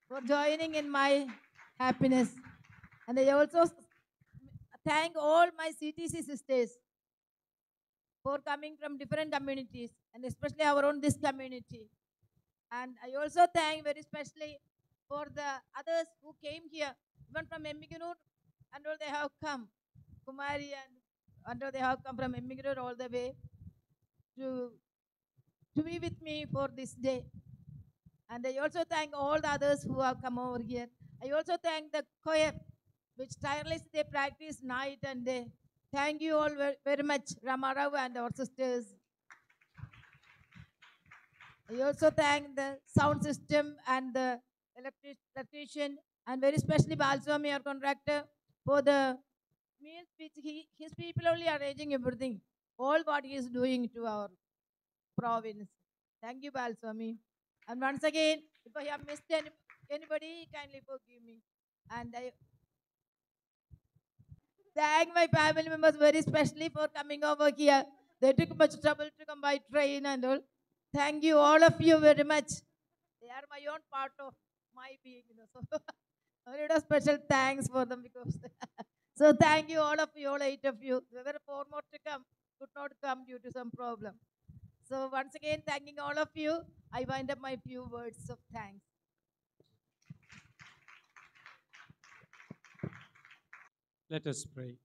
for joining in my happiness. And I also thank all my CTC sisters for coming from different communities, and especially our own this community. And I also thank very specially for the others who came here, even from Emmiganur, and all they have come, Kumari and all they have come from Emmiganur all the way to be with me for this day. And I also thank all the others who have come over here. I also thank the choir, which tirelessly they practice night and day. Thank you all very much, Ramarao and our sisters. I also thank the sound system and the electrician, and very especially Balswami, our contractor, for the meals which his people only arranging everything, all what he is doing to our province. Thank you, Balswami. And once again, if I have missed anybody, kindly forgive me. And I thank my family members very especially for coming over here. They took much trouble to come by train and all. Thank you, all of you, very much. They are my own part of my being. So a little special thanks for them because. So thank you, all of you, all 8 of you. There were 4 more to come, could not come due to some problem. So once again, thanking all of you, I wind up my few words of thanks. Let us pray.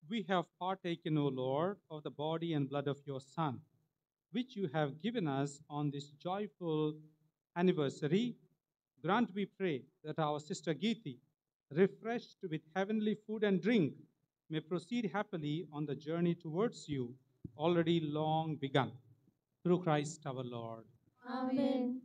We have partaken, O Lord, of the body and blood of your Son, which you have given us on this joyful anniversary. Grant, we pray, that our sister Geeti, refreshed with heavenly food and drink, may proceed happily on the journey towards you, already long begun. Through Christ our Lord. Amen.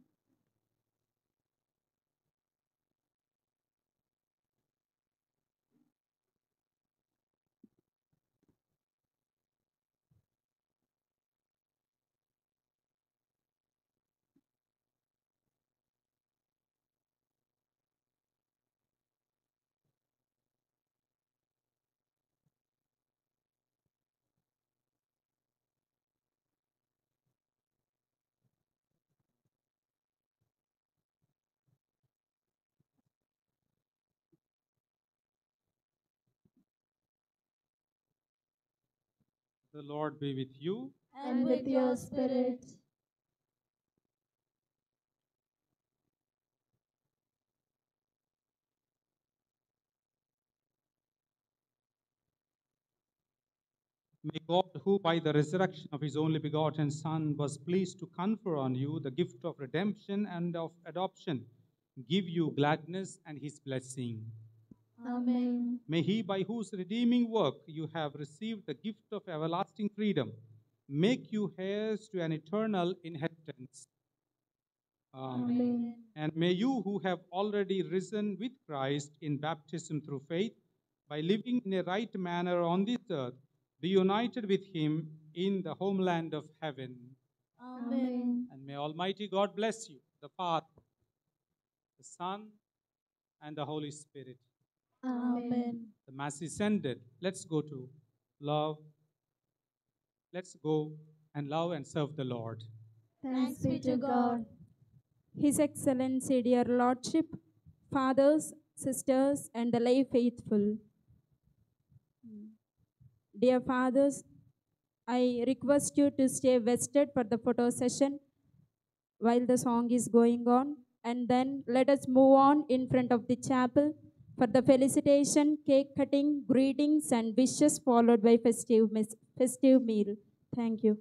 The Lord be with you. And with your spirit. May God, who by the resurrection of his only begotten Son was pleased to confer on you the gift of redemption and of adoption, give you gladness and his blessing. Amen. May he, by whose redeeming work you have received the gift of everlasting freedom, make you heirs to an eternal inheritance. Amen. And may you, who have already risen with Christ in baptism through faith, by living in a right manner on this earth, be united with him in the homeland of heaven. Amen. And may Almighty God bless you, the Father, the Son, and the Holy Spirit. Amen. The Mass is ended. Let's go to love. Let's go and love and serve the Lord. Thanks be to God. His Excellency, dear Lordship, fathers, sisters, and the lay faithful. Dear fathers, I request you to stay vested for the photo session while the song is going on, and then let us move on in front of the chapel for the felicitation, cake cutting, greetings, and wishes, followed by festive meal. Thank you.